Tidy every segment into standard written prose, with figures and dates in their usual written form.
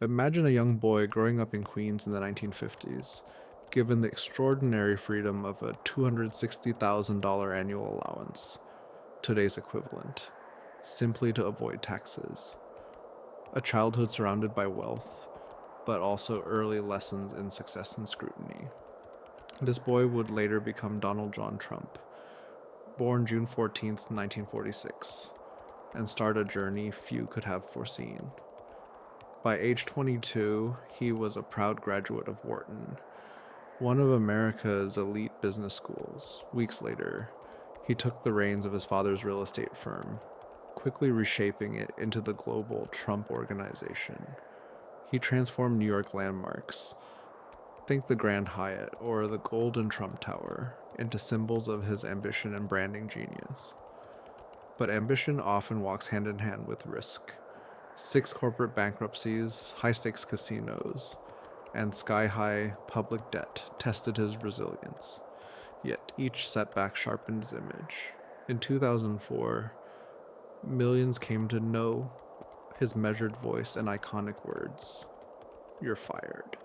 Imagine a young boy growing up in Queens in the 1950s, given the extraordinary freedom of a $260,000 annual allowance, today's equivalent, simply to avoid taxes. A childhood surrounded by wealth, but also early lessons in success and scrutiny. This boy would later become Donald John Trump, born June 14th, 1946, and start a journey few could have foreseen. By age 22, he was a proud graduate of Wharton, one of America's elite business schools. Weeks later, he took the reins of his father's real estate firm, quickly reshaping it into the global Trump organization. He transformed New York landmarks, think the Grand Hyatt or the Golden Trump Tower, into symbols of his ambition and branding genius. But ambition often walks hand in hand with risk. 6 corporate bankruptcies, high stakes casinos, and sky high public debt tested his resilience. Yet each setback sharpened his image. In 2004, millions came to know his measured voice and iconic words, "You're fired,"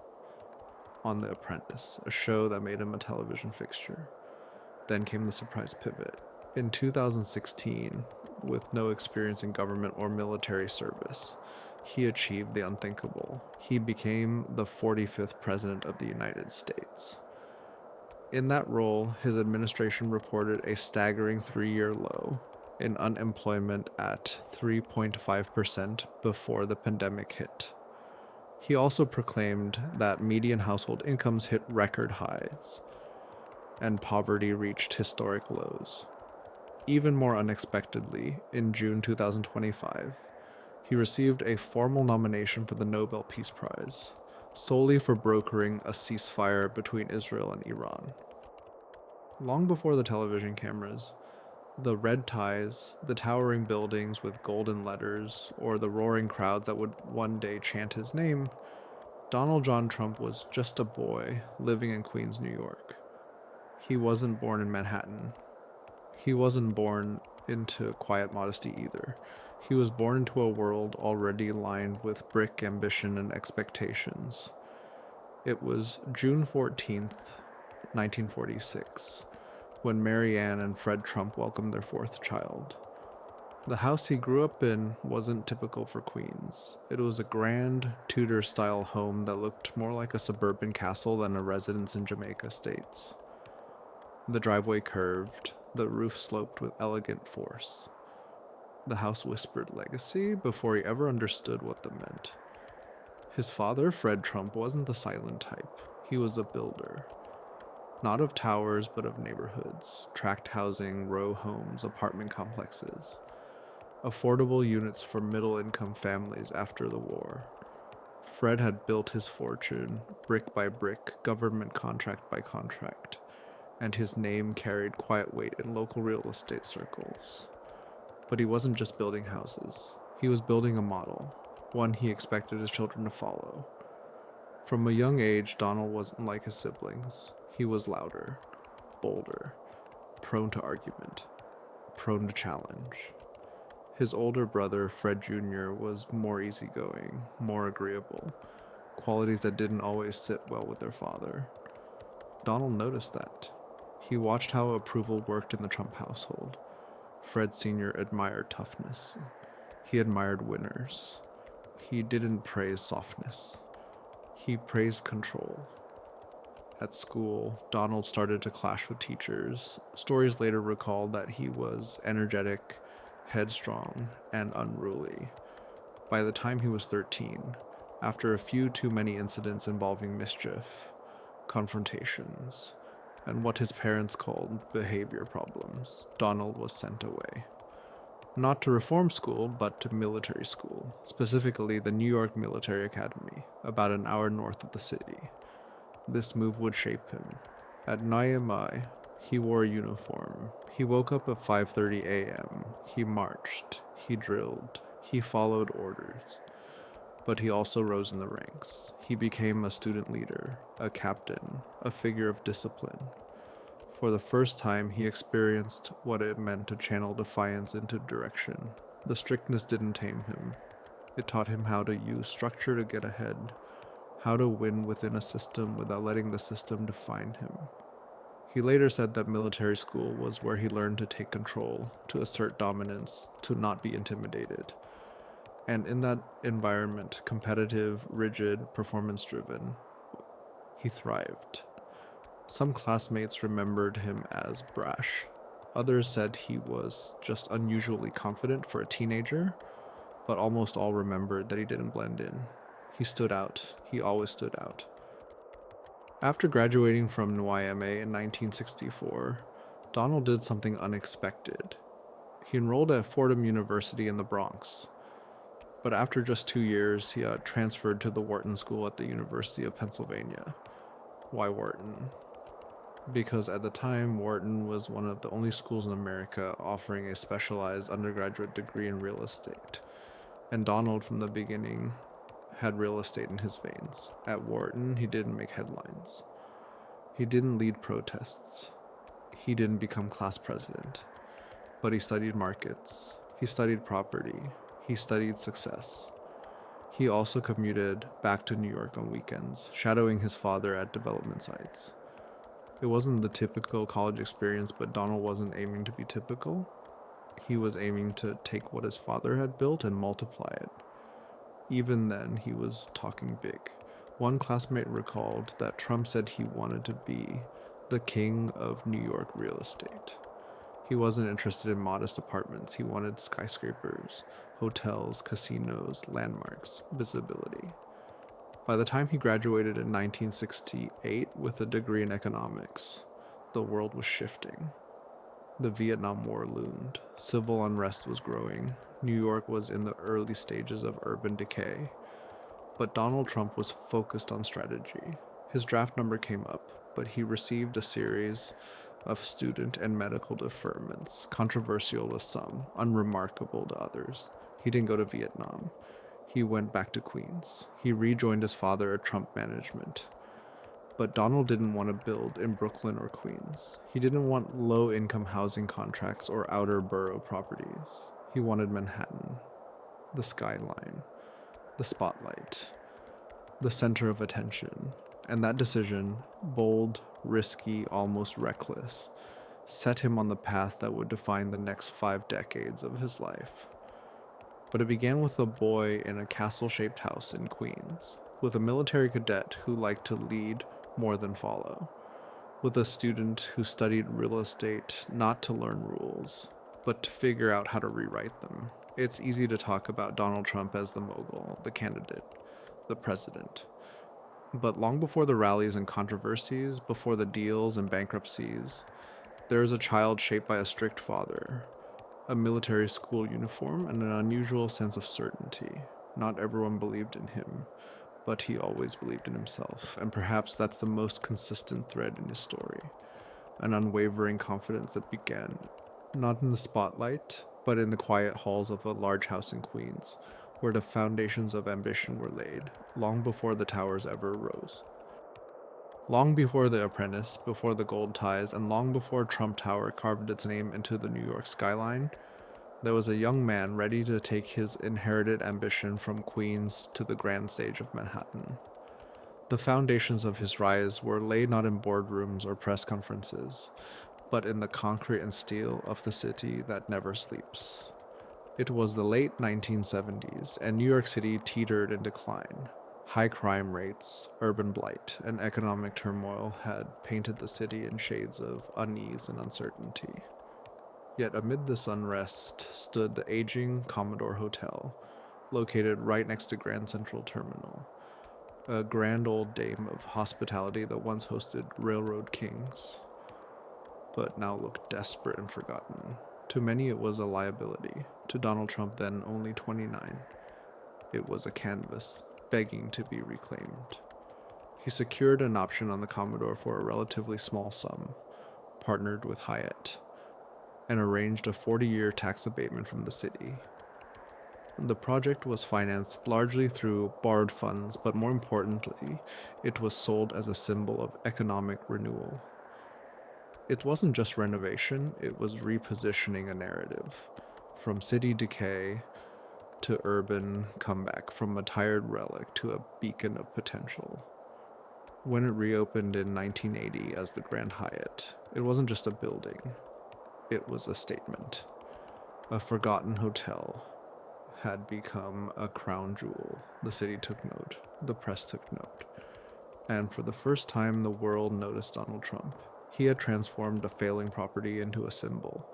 on The Apprentice, a show that made him a television fixture. Then came the surprise pivot. In 2016, with no experience in government or military service, he achieved the unthinkable. He became the 45th President of the United States. In that role, his administration reported a staggering 3-year low in unemployment at 3.5% before the pandemic hit. He also proclaimed that median household incomes hit record highs and poverty reached historic lows. Even more unexpectedly, in June 2025, he received a formal nomination for the Nobel Peace Prize, solely for brokering a ceasefire between Israel and Iran. Long before the television cameras, the red ties, the towering buildings with golden letters, or the roaring crowds that would one day chant his name, Donald John Trump was just a boy living in Queens, New York. He wasn't born in Manhattan. He wasn't born into quiet modesty either. He was born into a world already lined with brick ambition and expectations. It was June 14th, 1946, when Mary Ann and Fred Trump welcomed their 4th child. The house he grew up in wasn't typical for Queens. It was a grand, Tudor-style home that looked more like a suburban castle than a residence in Jamaica Estates. The driveway curved, the roof sloped with elegant force. The house whispered legacy before he ever understood what that meant. His father, Fred Trump, wasn't the silent type. He was a builder. Not of towers, but of neighborhoods, tract housing, row homes, apartment complexes. Affordable units for middle-income families after the war. Fred had built his fortune, brick by brick, government contract by contract, and his name carried quiet weight in local real estate circles. But he wasn't just building houses. He was building a model, one he expected his children to follow. From a young age, Donald wasn't like his siblings. He was louder, bolder, prone to argument, prone to challenge. His older brother, Fred Jr., was more easygoing, more agreeable, qualities that didn't always sit well with their father. Donald noticed that. He watched how approval worked in the Trump household. Fred Sr. admired toughness. He admired winners. He didn't praise softness. He praised control. At school, Donald started to clash with teachers. Stories later recalled that he was energetic, headstrong, and unruly. By the time he was 13, after a few too many incidents involving mischief, confrontations, and what his parents called behavior problems, Donald was sent away. Not to reform school, but to military school, specifically the New York Military Academy, about an hour north of the city. This move would shape him. At Niamey, he wore a uniform. He woke up at 5:30 a.m. He marched. He drilled. He followed orders. But he also rose in the ranks. He became a student leader, a captain, a figure of discipline. For the first time, he experienced what it meant to channel defiance into direction. The strictness didn't tame him. It taught him how to use structure to get ahead, how to win within a system without letting the system define him. He later said that military school was where he learned to take control, to assert dominance, to not be intimidated. And in that environment, competitive, rigid, performance driven, he thrived. Some classmates remembered him as brash. Others said he was just unusually confident for a teenager, but almost all remembered that he didn't blend in. He stood out. He always stood out. After graduating from YMA in 1964, Donald did something unexpected. He enrolled at Fordham University in the Bronx, but after just 2 years, he transferred to the Wharton School at the University of Pennsylvania. Why Wharton? Because at the time, Wharton was one of the only schools in America offering a specialized undergraduate degree in real estate, and Donald from the beginning had real estate in his veins. At Wharton, he didn't make headlines. He didn't lead protests. He didn't become class president. But he studied markets. He studied property. He studied success. He also commuted back to New York on weekends, shadowing his father at development sites. It wasn't the typical college experience, but Donald wasn't aiming to be typical. He was aiming to take what his father had built and multiply it. Even then, he was talking big. One classmate recalled that Trump said he wanted to be the king of New York real estate. He wasn't interested in modest apartments. He wanted skyscrapers, hotels, casinos, landmarks, visibility. By the time he graduated in 1968 with a degree in economics, the world was shifting. The Vietnam War loomed. Civil unrest was growing. New York was in the early stages of urban decay. But Donald Trump was focused on strategy. His draft number came up, but he received a series of student and medical deferments, controversial to some, unremarkable to others. He didn't go to Vietnam. He went back to Queens. He rejoined his father at Trump management. But Donald didn't want to build in Brooklyn or Queens. He didn't want low-income housing contracts or outer borough properties. He wanted Manhattan, the skyline, the spotlight, the center of attention. And that decision, bold, risky, almost reckless, set him on the path that would define the next 5 decades of his life. But it began with a boy in a castle-shaped house in Queens, with a military cadet who liked to lead more than follow, with a student who studied real estate not to learn rules, but to figure out how to rewrite them. It's easy to talk about Donald Trump as the mogul, the candidate, the president. But long before the rallies and controversies, before the deals and bankruptcies, there is a child shaped by a strict father, a military school uniform, and an unusual sense of certainty. Not everyone believed in him, but he always believed in himself, and perhaps that's the most consistent thread in his story. An unwavering confidence that began not in the spotlight, but in the quiet halls of a large house in Queens, where the foundations of ambition were laid, long before the towers ever rose. Long before The Apprentice, before The Gold Ties, and long before Trump Tower carved its name into the New York skyline, there was a young man ready to take his inherited ambition from Queens to the grand stage of Manhattan. The foundations of his rise were laid not in boardrooms or press conferences, but in the concrete and steel of the city that never sleeps. It was the late 1970s, and New York City teetered in decline. High crime rates, urban blight, and economic turmoil had painted the city in shades of unease and uncertainty. Yet amid this unrest stood the aging Commodore Hotel, located right next to Grand Central Terminal, a grand old dame of hospitality that once hosted railroad kings, but now looked desperate and forgotten. To many it was a liability. To Donald Trump, then only 29, it was a canvas begging to be reclaimed. He secured an option on the Commodore for a relatively small sum, partnered with Hyatt, and arranged a 40-year tax abatement from the city. The project was financed largely through borrowed funds, but more importantly, it was sold as a symbol of economic renewal. It wasn't just renovation, it was repositioning a narrative. From city decay, to urban comeback, from a tired relic to a beacon of potential. When it reopened in 1980 as the Grand Hyatt, it wasn't just a building, it was a statement. A forgotten hotel had become a crown jewel. The city took note, the press took note, and for the first time the world noticed Donald Trump. He had transformed a failing property into a symbol,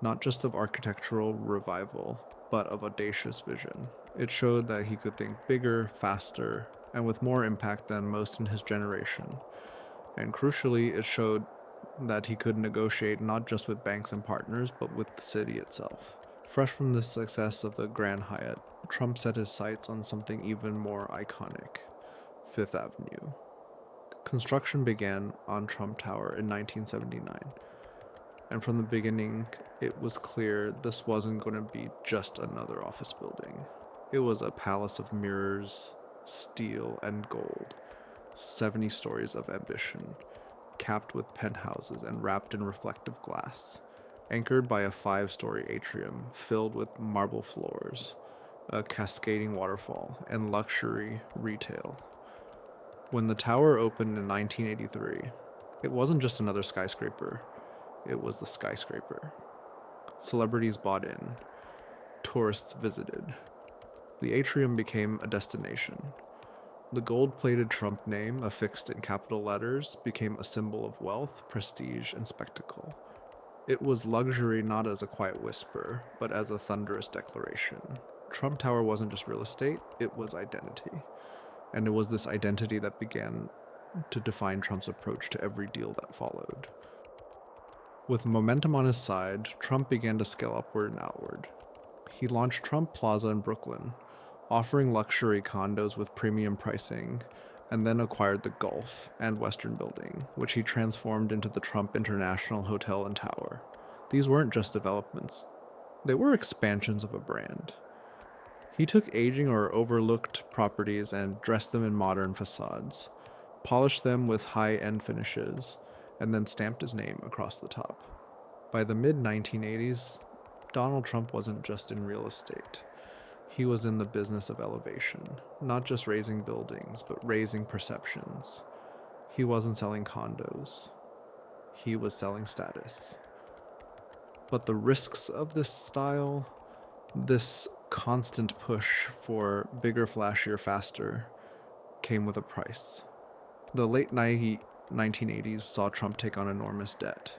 not just of architectural revival, but of audacious vision. It showed that he could think bigger, faster, and with more impact than most in his generation. And crucially, it showed that he could negotiate not just with banks and partners, but with the city itself. Fresh from the success of the Grand Hyatt, Trump set his sights on something even more iconic: Fifth Avenue. Construction began on Trump Tower in 1979, and from the beginning, it was clear this wasn't going to be just another office building. It was a palace of mirrors, steel, and gold, 70 stories of ambition, capped with penthouses and wrapped in reflective glass, anchored by a 5-story atrium filled with marble floors, a cascading waterfall, and luxury retail. When the tower opened in 1983, it wasn't just another skyscraper, it was the skyscraper. Celebrities bought in, tourists visited. The atrium became a destination. The gold-plated Trump name, affixed in capital letters, became a symbol of wealth, prestige, and spectacle. It was luxury not as a quiet whisper, but as a thunderous declaration. Trump Tower wasn't just real estate, it was identity. And it was this identity that began to define Trump's approach to every deal that followed. With momentum on his side, Trump began to scale upward and outward. He launched Trump Plaza in Brooklyn, offering luxury condos with premium pricing, and then acquired the Gulf and Western Building, which he transformed into the Trump International Hotel and Tower. These weren't just developments, they were expansions of a brand. He took aging or overlooked properties and dressed them in modern facades, polished them with high-end finishes, and then stamped his name across the top. By the mid-1980s, Donald Trump wasn't just in real estate. He was in the business of elevation, not just raising buildings, but raising perceptions. He wasn't selling condos. He was selling status. But the risks of this style, this constant push for bigger, flashier, faster, came with a price. The late 1980s saw Trump take on enormous debt.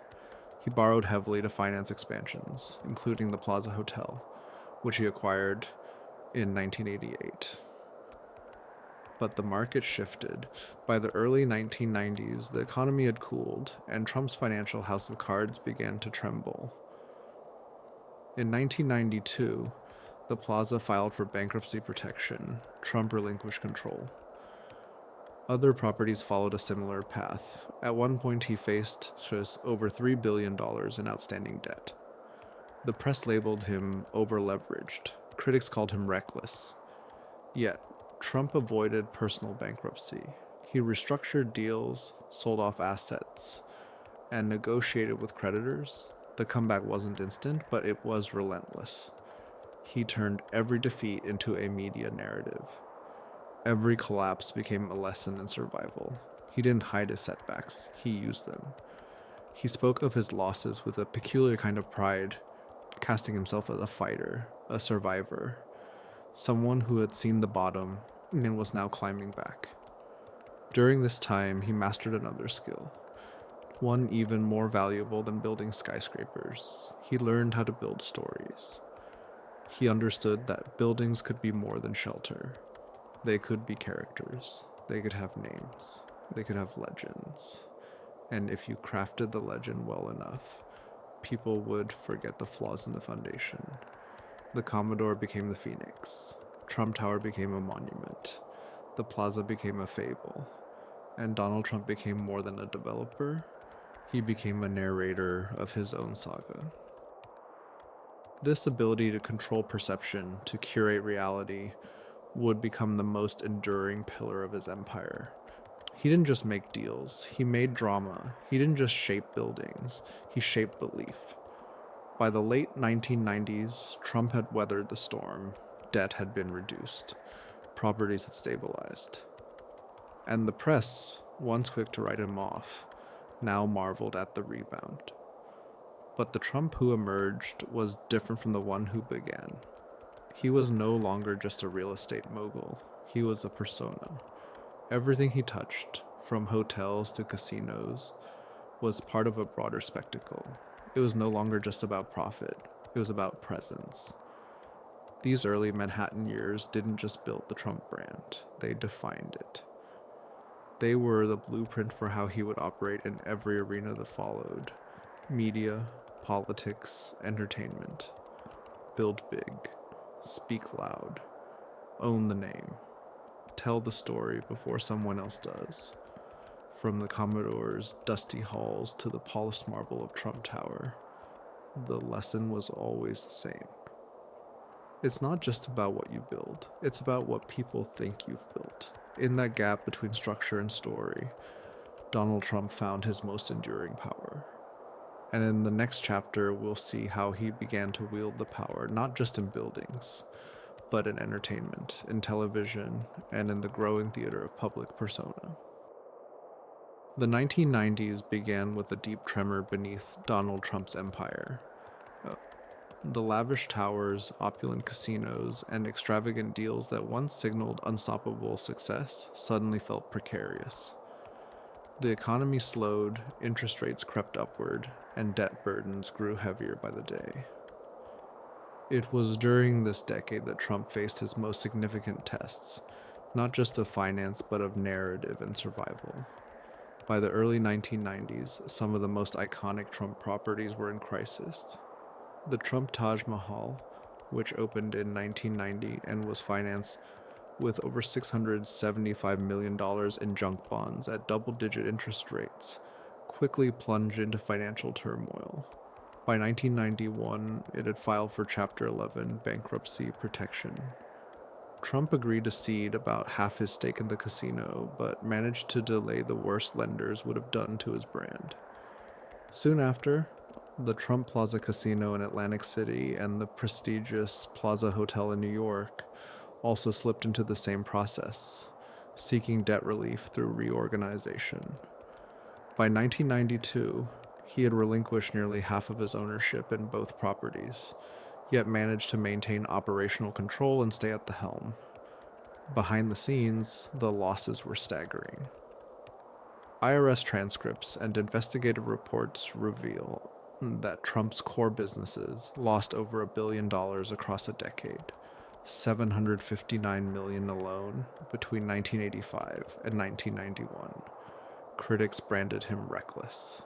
He borrowed heavily to finance expansions, including the Plaza Hotel, which he acquired in 1988. But the market shifted. By the early 1990s, the economy had cooled, and Trump's financial house of cards began to tremble. In 1992, the Plaza filed for bankruptcy protection. Trump relinquished control. Other properties followed a similar path. At one point, he faced just over $3 billion in outstanding debt. The press labeled him over-leveraged. Critics called him reckless. Yet, Trump avoided personal bankruptcy. He restructured deals, sold off assets, and negotiated with creditors. The comeback wasn't instant, but it was relentless. He turned every defeat into a media narrative. Every collapse became a lesson in survival. He didn't hide his setbacks, he used them. He spoke of his losses with a peculiar kind of pride, casting himself as a fighter, a survivor, someone who had seen the bottom and was now climbing back. During this time, he mastered another skill, one even more valuable than building skyscrapers. He learned how to build stories. He understood that buildings could be more than shelter. They could be characters. They could have names. They could have legends. And if you crafted the legend well enough, people would forget the flaws in the foundation. The Commodore became the Phoenix. Trump Tower became a monument. The Plaza became a fable. And Donald Trump became more than a developer. He became a narrator of his own saga. This ability to control perception, to curate reality, would become the most enduring pillar of his empire. He didn't just make deals, he made drama. He didn't just shape buildings, he shaped belief. By the late 1990s, Trump had weathered the storm. Debt had been reduced. Properties had stabilized. And the press, once quick to write him off, now marveled at the rebound. But the Trump who emerged was different from the one who began. He was no longer just a real estate mogul. He was a persona. Everything he touched, from hotels to casinos, was part of a broader spectacle. It was no longer just about profit. It was about presence. These early Manhattan years didn't just build the Trump brand, they defined it. They were the blueprint for how he would operate in every arena that followed: media, politics, entertainment. Build big, speak loud, own the name, tell the story before someone else does. From the Commodore's dusty halls to the polished marble of Trump Tower, the lesson was always the same. It's not just about what you build, it's about what people think you've built. In that gap between structure and story, Donald Trump found his most enduring power. And in the next chapter, we'll see how he began to wield the power, not just in buildings, but in entertainment, in television, and in the growing theater of public persona. The 1990s began with a deep tremor beneath Donald Trump's empire. The lavish towers, opulent casinos, and extravagant deals that once signaled unstoppable success suddenly felt precarious. The economy slowed, interest rates crept upward, and debt burdens grew heavier by the day. It was during this decade that Trump faced his most significant tests, not just of finance but of narrative and survival. By the early 1990s, some of the most iconic Trump properties were in crisis. The Trump Taj Mahal, which opened in 1990 and was financed with over $675 million in junk bonds at double-digit interest rates, quickly plunged into financial turmoil. By 1991, it had filed for Chapter 11 bankruptcy protection. Trump agreed to cede about half his stake in the casino, but managed to delay the worst lenders would have done to his brand. Soon after, the Trump Plaza Casino in Atlantic City and the prestigious Plaza Hotel in New York also slipped into the same process, seeking debt relief through reorganization. By 1992, he had relinquished nearly half of his ownership in both properties, yet managed to maintain operational control and stay at the helm. Behind the scenes, the losses were staggering. IRS transcripts and investigative reports reveal that Trump's core businesses lost over $1 billion across a decade, $759 million alone between 1985 and 1991. Critics branded him reckless.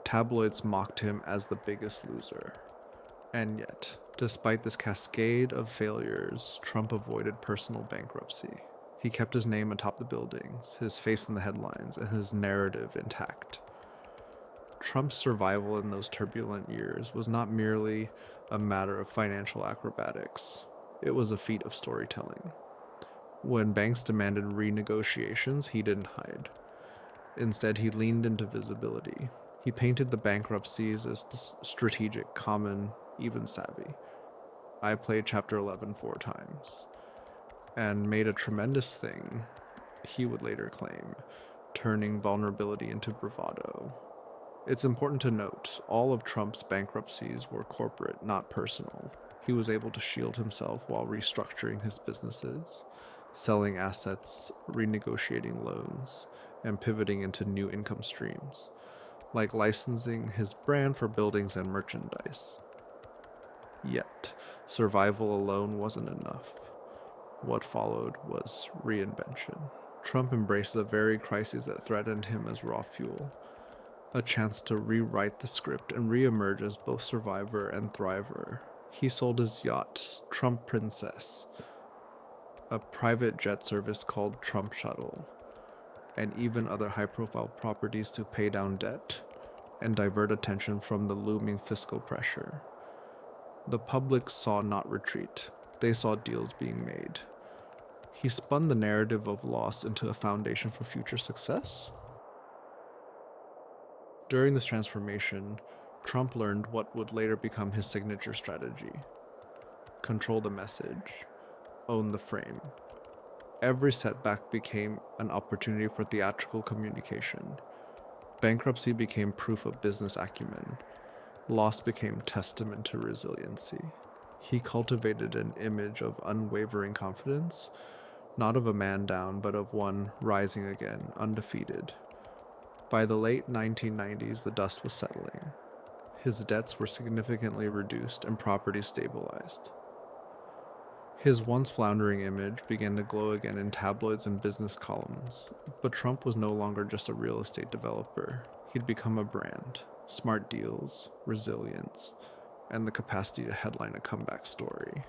Tabloids mocked him as the biggest loser. And yet, despite this cascade of failures, Trump avoided personal bankruptcy. He kept his name atop the buildings, his face in the headlines, and his narrative intact. Trump's survival in those turbulent years was not merely a matter of financial acrobatics. It was a feat of storytelling. When banks demanded renegotiations, he didn't hide. Instead, he leaned into visibility. He painted the bankruptcies as strategic, common, even savvy. I played Chapter 11 4 times, and made a tremendous thing, he would later claim, turning vulnerability into bravado. It's important to note, all of Trump's bankruptcies were corporate, not personal. He was able to shield himself while restructuring his businesses, selling assets, renegotiating loans, and pivoting into new income streams, like licensing his brand for buildings and merchandise. Yet, survival alone wasn't enough. What followed was reinvention. Trump embraced the very crises that threatened him as raw fuel, a chance to rewrite the script and re-emerge as both survivor and thriver. He sold his yacht, Trump Princess, a private jet service called Trump Shuttle, and even other high-profile properties to pay down debt and divert attention from the looming fiscal pressure. The public saw not retreat, they saw deals being made. He spun the narrative of loss into a foundation for future success. During this transformation, Trump learned what would later become his signature strategy: control the message. owned the frame. Every setback became an opportunity for theatrical communication. Bankruptcy became proof of business acumen. Loss became testament to resiliency. He cultivated an image of unwavering confidence, not of a man down, but of one rising again, undefeated. By the late 1990s, the dust was settling. His debts were significantly reduced and property stabilized. His once floundering image began to glow again in tabloids and business columns, but Trump was no longer just a real estate developer. He'd become a brand, smart deals, resilience, and the capacity to headline a comeback story.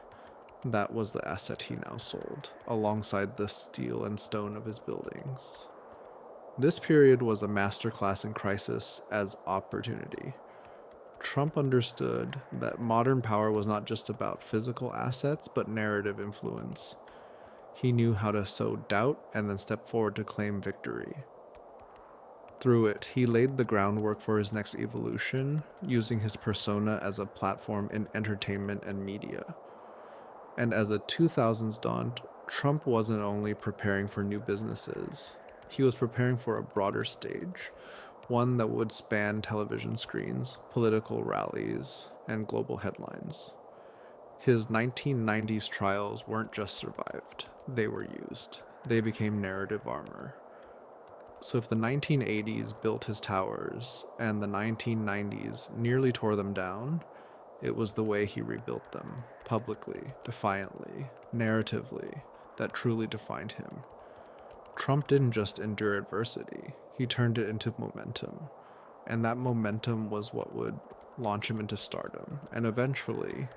That was the asset he now sold, alongside the steel and stone of his buildings. This period was a masterclass in crisis as opportunity. Trump understood that modern power was not just about physical assets, but narrative influence. He knew how to sow doubt and then step forward to claim victory. Through it, he laid the groundwork for his next evolution, using his persona as a platform in entertainment and media. And as the 2000s dawned, Trump wasn't only preparing for new businesses, he was preparing for a broader stage, one that would span television screens, political rallies, and global headlines. His 1990s trials weren't just survived, they were used. They became narrative armor. So if the 1980s built his towers and the 1990s nearly tore them down, it was the way he rebuilt them, publicly, defiantly, narratively, that truly defined him. Trump didn't just endure adversity, he turned it into momentum. And that momentum was what would launch him into stardom, and eventually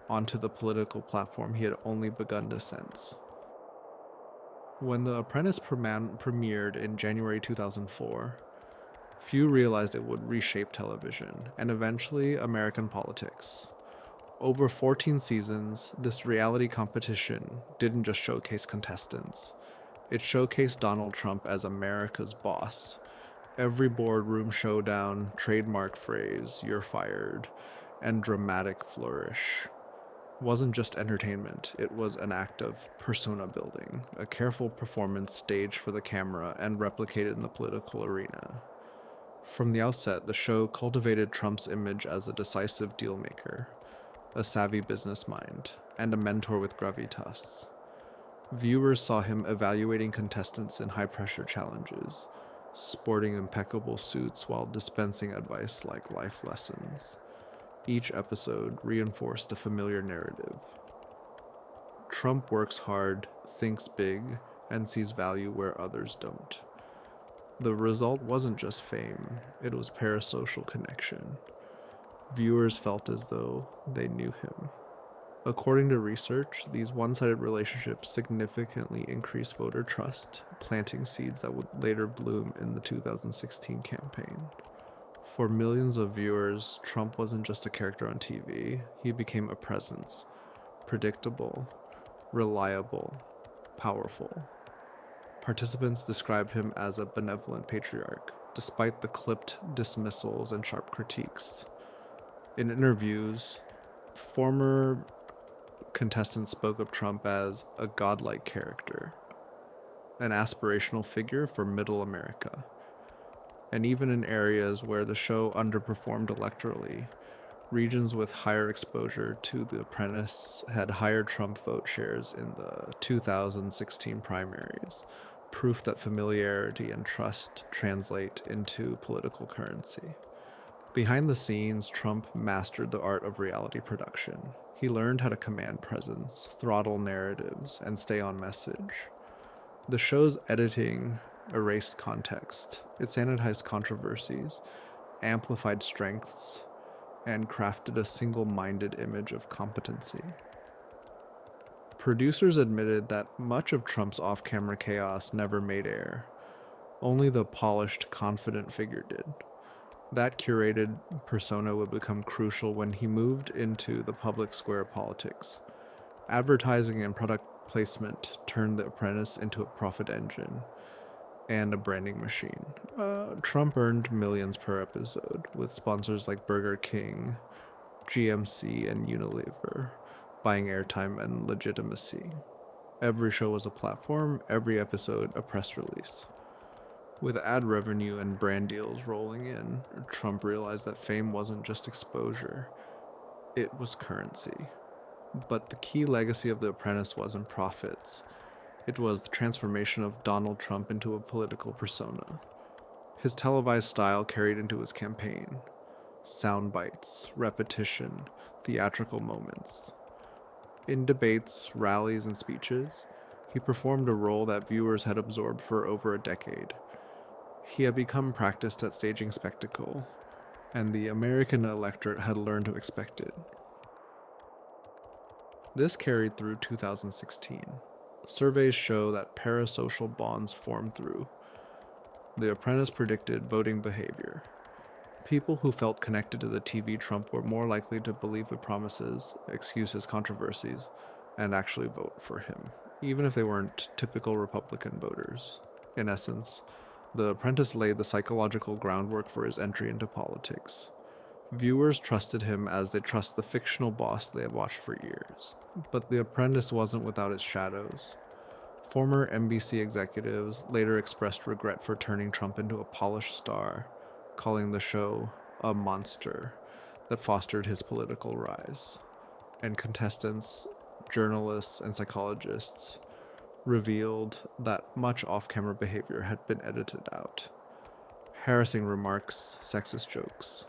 onto the political platform he had only begun to sense. When The Apprentice premiered in January 2004, few realized it would reshape television, and eventually American politics. Over 14 seasons, this reality competition didn't just showcase contestants. It showcased Donald Trump as America's boss. Every boardroom showdown, trademark phrase, "you're fired," and dramatic flourish wasn't just entertainment, it was an act of persona building, a careful performance staged for the camera and replicated in the political arena. From the outset, the show cultivated Trump's image as a decisive dealmaker, a savvy business mind, and a mentor with gravitas. Viewers saw him evaluating contestants in high-pressure challenges, sporting impeccable suits while dispensing advice like life lessons. Each episode reinforced a familiar narrative. Trump works hard, thinks big, and sees value where others don't. The result wasn't just fame, it was parasocial connection. Viewers felt as though they knew him. According to research, these one-sided relationships significantly increased voter trust, planting seeds that would later bloom in the 2016 campaign. For millions of viewers, Trump wasn't just a character on TV, he became a presence. Predictable, reliable, powerful. Participants described him as a benevolent patriarch, despite the clipped dismissals and sharp critiques. In interviews, former contestants spoke of Trump as a godlike character, an aspirational figure for middle America. And even in areas where the show underperformed electorally, regions with higher exposure to The Apprentice had higher Trump vote shares in the 2016 primaries, proof that familiarity and trust translate into political currency. Behind the scenes, Trump mastered the art of reality production. He learned how to command presence, throttle narratives, and stay on message. The show's editing erased context. It sanitized controversies, amplified strengths, and crafted a single-minded image of competency. Producers admitted that much of Trump's off-camera chaos never made air. Only the polished, confident figure did. That curated persona would become crucial when he moved into the public square of politics. Advertising and product placement turned The Apprentice into a profit engine and a branding machine. Trump earned millions per episode, with sponsors like Burger King, GMC, and Unilever buying airtime and legitimacy. Every show was a platform, every episode a press release. With ad revenue and brand deals rolling in, Trump realized that fame wasn't just exposure, it was currency. But the key legacy of The Apprentice wasn't profits. It was the transformation of Donald Trump into a political persona. His televised style carried into his campaign. Sound bites, repetition, theatrical moments. In debates, rallies, and speeches, he performed a role that viewers had absorbed for over a decade. He had become practiced at staging spectacle, and the American electorate had learned to expect it. This carried through 2016. Surveys show that parasocial bonds formed through. The Apprentice predicted voting behavior. People who felt connected to the TV Trump were more likely to believe the promises, excuse his controversies, and actually vote for him, even if they weren't typical Republican voters. In essence, The Apprentice laid the psychological groundwork for his entry into politics. Viewers trusted him as they trust the fictional boss they had watched for years. But The Apprentice wasn't without its shadows. Former NBC executives later expressed regret for turning Trump into a polished star, calling the show a monster that fostered his political rise. And contestants, journalists, and psychologists revealed that much off-camera behavior had been edited out. Harassing remarks, sexist jokes,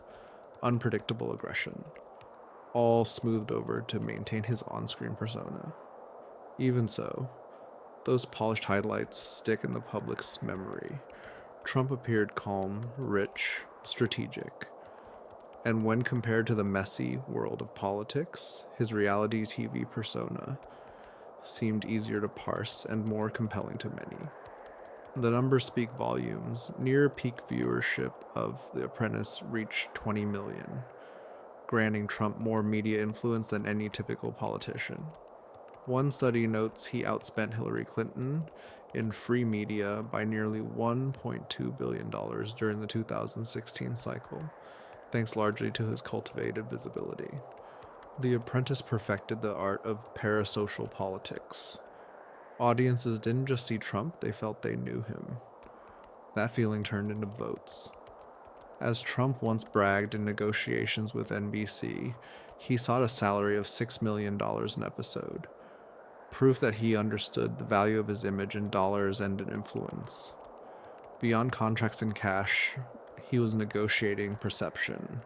unpredictable aggression, all smoothed over to maintain his on-screen persona. Even so, those polished highlights stick in the public's memory. Trump appeared calm, rich, strategic, and when compared to the messy world of politics, his reality TV persona seemed easier to parse and more compelling to many. The numbers speak volumes. Near peak viewership of The Apprentice reached 20 million, granting Trump more media influence than any typical politician. One study notes he outspent Hillary Clinton in free media by nearly $1.2 billion during the 2016 cycle, thanks largely to his cultivated visibility. The Apprentice perfected the art of parasocial politics. Audiences didn't just see Trump, they felt they knew him. That feeling turned into votes. As Trump once bragged in negotiations with NBC, he sought a salary of $6 million an episode, proof that he understood the value of his image in dollars and in influence. Beyond contracts and cash, he was negotiating perception,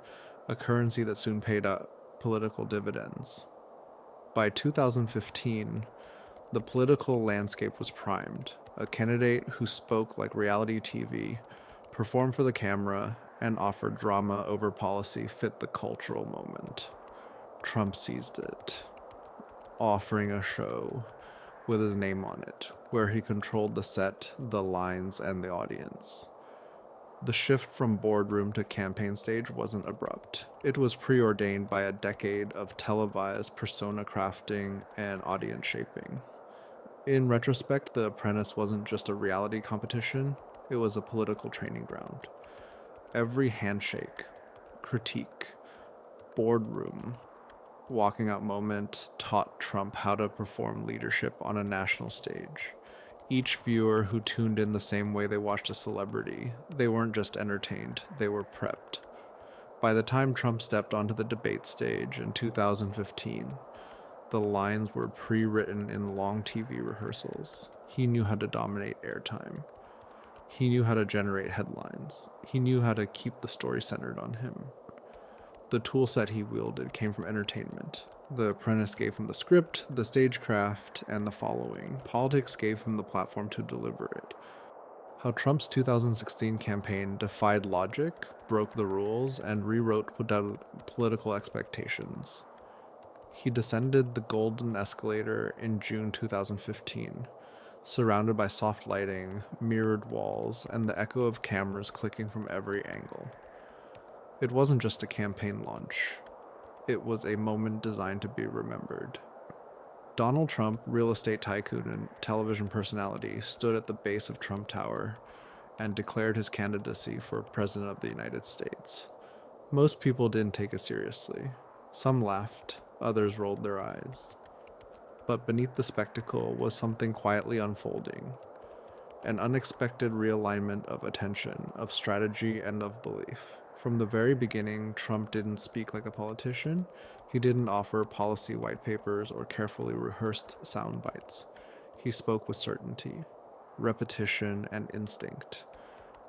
a currency that soon paid out political dividends. By 2015, the political landscape was primed. A candidate who spoke like reality TV, performed for the camera, and offered drama over policy fit the cultural moment. Trump seized it, offering a show with his name on it, where he controlled the set, the lines, and the audience. The shift from boardroom to campaign stage wasn't abrupt. It was preordained by a decade of televised persona crafting and audience shaping. In retrospect, The Apprentice wasn't just a reality competition, it was a political training ground. Every handshake, critique, boardroom, walking out moment taught Trump how to perform leadership on a national stage. Each viewer who tuned in the same way they watched a celebrity, they weren't just entertained, they were prepped. By the time Trump stepped onto the debate stage in 2015, the lines were pre-written in long TV rehearsals. He knew how to dominate airtime. He knew how to generate headlines. He knew how to keep the story centered on him. The toolset he wielded came from entertainment. The Apprentice gave him the script, the stagecraft, and the following. Politics gave him the platform to deliver it. How Trump's 2016 campaign defied logic, broke the rules, and rewrote political expectations. He descended the golden escalator in June 2015, surrounded by soft lighting, mirrored walls, and the echo of cameras clicking from every angle. It wasn't just a campaign launch. It was a moment designed to be remembered. Donald Trump, real estate tycoon and television personality, stood at the base of Trump Tower and declared his candidacy for President of the United States. Most people didn't take it seriously. Some laughed, others rolled their eyes. But beneath the spectacle was something quietly unfolding, an unexpected realignment of attention, of strategy, and of belief. From the very beginning, Trump didn't speak like a politician. He didn't offer policy white papers or carefully rehearsed sound bites. He spoke with certainty, repetition, and instinct.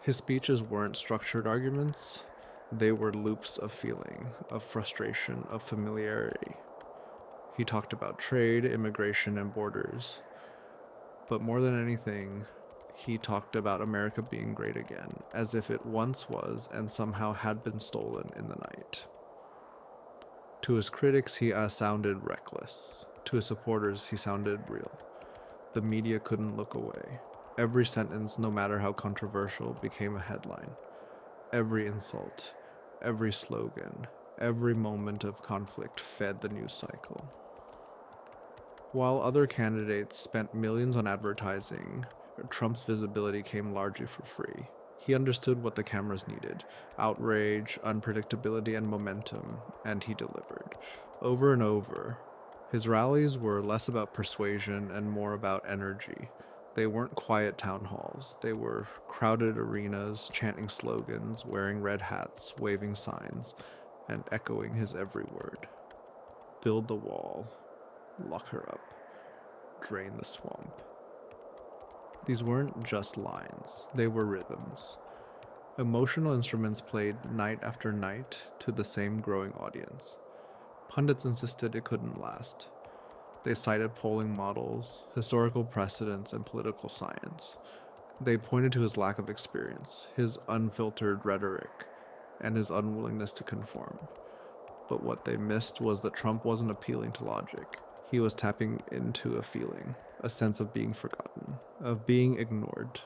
His speeches weren't structured arguments, they were loops of feeling, of frustration, of familiarity. He talked about trade, immigration, and borders. But more than anything, he talked about America being great again, as if it once was and somehow had been stolen in the night. To his critics, he sounded reckless. To his supporters, he sounded real. The media couldn't look away. Every sentence, no matter how controversial, became a headline. Every insult, every slogan, every moment of conflict fed the news cycle. While other candidates spent millions on advertising, Trump's visibility came largely for free. He understood what the cameras needed: outrage, unpredictability, and momentum, and he delivered. Over and over. His rallies were less about persuasion and more about energy. They weren't quiet town halls. They were crowded arenas, chanting slogans, wearing red hats, waving signs, and echoing his every word. Build the wall. Lock her up. Drain the swamp. These weren't just lines, they were rhythms. Emotional instruments played night after night to the same growing audience. Pundits insisted it couldn't last. They cited polling models, historical precedents, and political science. They pointed to his lack of experience, his unfiltered rhetoric, and his unwillingness to conform. But what they missed was that Trump wasn't appealing to logic. He was tapping into a feeling, a sense of being forgotten, of being ignored,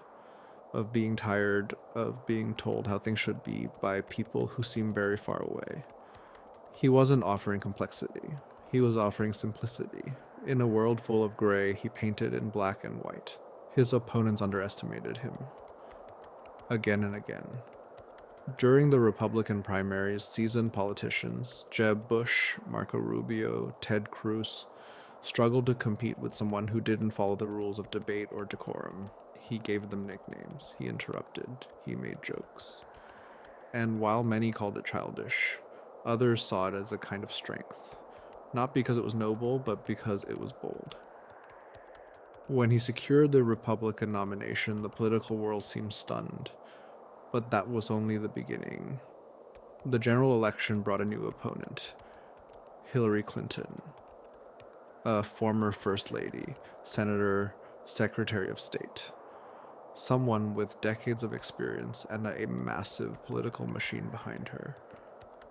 of being tired, of being told how things should be by people who seem very far away. He wasn't offering complexity. He was offering simplicity. In a world full of gray, he painted in black and white. His opponents underestimated him. Again and again. During the Republican primaries, seasoned politicians, Jeb Bush, Marco Rubio, Ted Cruz, struggled to compete with someone who didn't follow the rules of debate or decorum. He gave them nicknames. He interrupted. He made jokes. And while many called it childish, others saw it as a kind of strength. Not because it was noble, but because it was bold. When he secured the Republican nomination, the political world seemed stunned. But that was only the beginning. The general election brought a new opponent, Hillary Clinton, a former First Lady, Senator, Secretary of State, someone with decades of experience and a massive political machine behind her.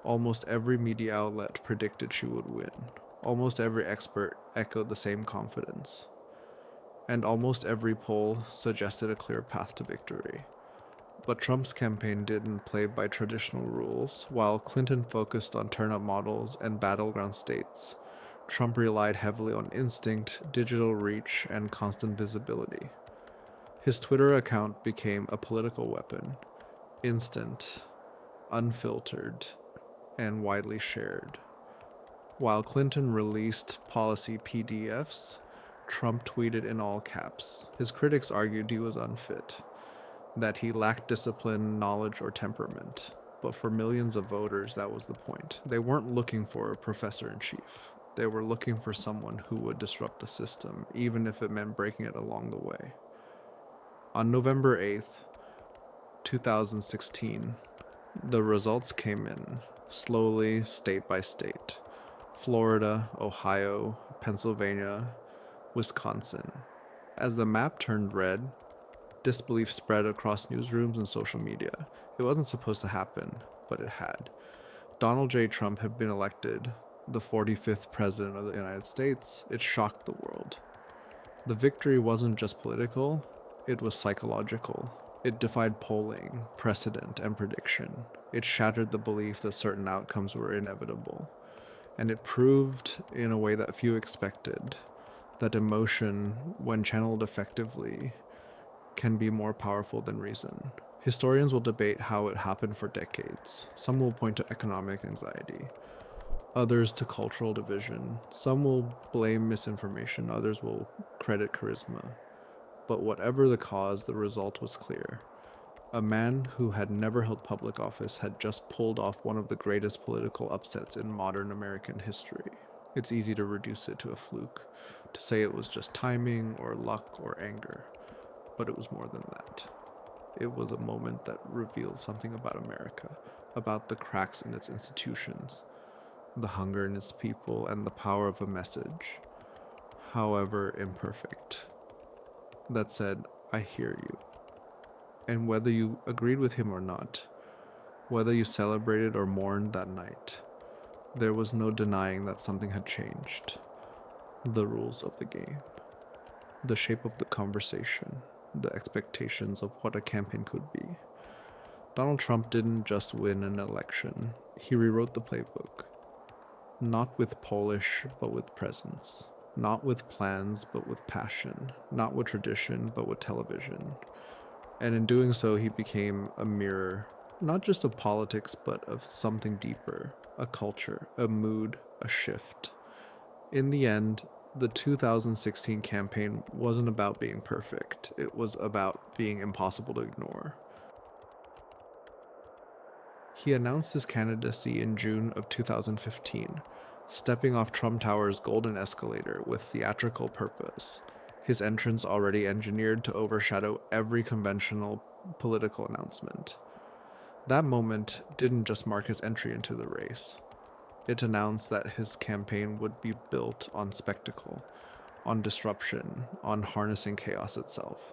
Almost every media outlet predicted she would win. Almost every expert echoed the same confidence. And almost every poll suggested a clear path to victory. But Trump's campaign didn't play by traditional rules. While Clinton focused on turn-up models and battleground states, Trump relied heavily on instinct, digital reach, and constant visibility. His Twitter account became a political weapon, instant, unfiltered, and widely shared. While Clinton released policy PDFs, Trump tweeted in all caps. His critics argued he was unfit, that he lacked discipline, knowledge, or temperament. But for millions of voters, that was the point. They weren't looking for a professor-in-chief. They were looking for someone who would disrupt the system, even if it meant breaking it along the way. On November 8th, 2016, the results came in, slowly, state by state. Florida, Ohio, Pennsylvania, Wisconsin. As the map turned red, disbelief spread across newsrooms and social media. It wasn't supposed to happen, but it had. Donald J. Trump had been elected the 45th president of the United States. It shocked the world. The victory wasn't just political, it was psychological. It defied polling, precedent, and prediction. It shattered the belief that certain outcomes were inevitable. And it proved, in a way that few expected, that emotion, when channeled effectively, can be more powerful than reason. Historians will debate how it happened for decades. Some will point to economic anxiety. others to cultural division. Some will blame misinformation, others will credit charisma. But whatever the cause, the result was clear. A man who had never held public office had just pulled off one of the greatest political upsets in modern American history. It's easy to reduce it to a fluke, to say it was just timing or luck or anger, but it was more than that. It was a moment that revealed something about America, about the cracks in its institutions, the hunger in its people, and the power of a message, however imperfect. That said, I hear you. And whether you agreed with him or not, whether you celebrated or mourned that night, there was no denying that something had changed. The rules of the game, the shape of the conversation, the expectations of what a campaign could be. Donald Trump didn't just win an election, he rewrote the playbook. Not with polish, but with presence. Not with plans, but with passion. Not with tradition, but with television. And in doing so, he became a mirror, not just of politics, but of something deeper, a culture, a mood, a shift. In the end, the 2016 campaign wasn't about being perfect, it was about being impossible to ignore. He announced his candidacy in June of 2015, stepping off Trump Tower's golden escalator with theatrical purpose, his entrance already engineered to overshadow every conventional political announcement. That moment didn't just mark his entry into the race. It announced that his campaign would be built on spectacle, on disruption, on harnessing chaos itself.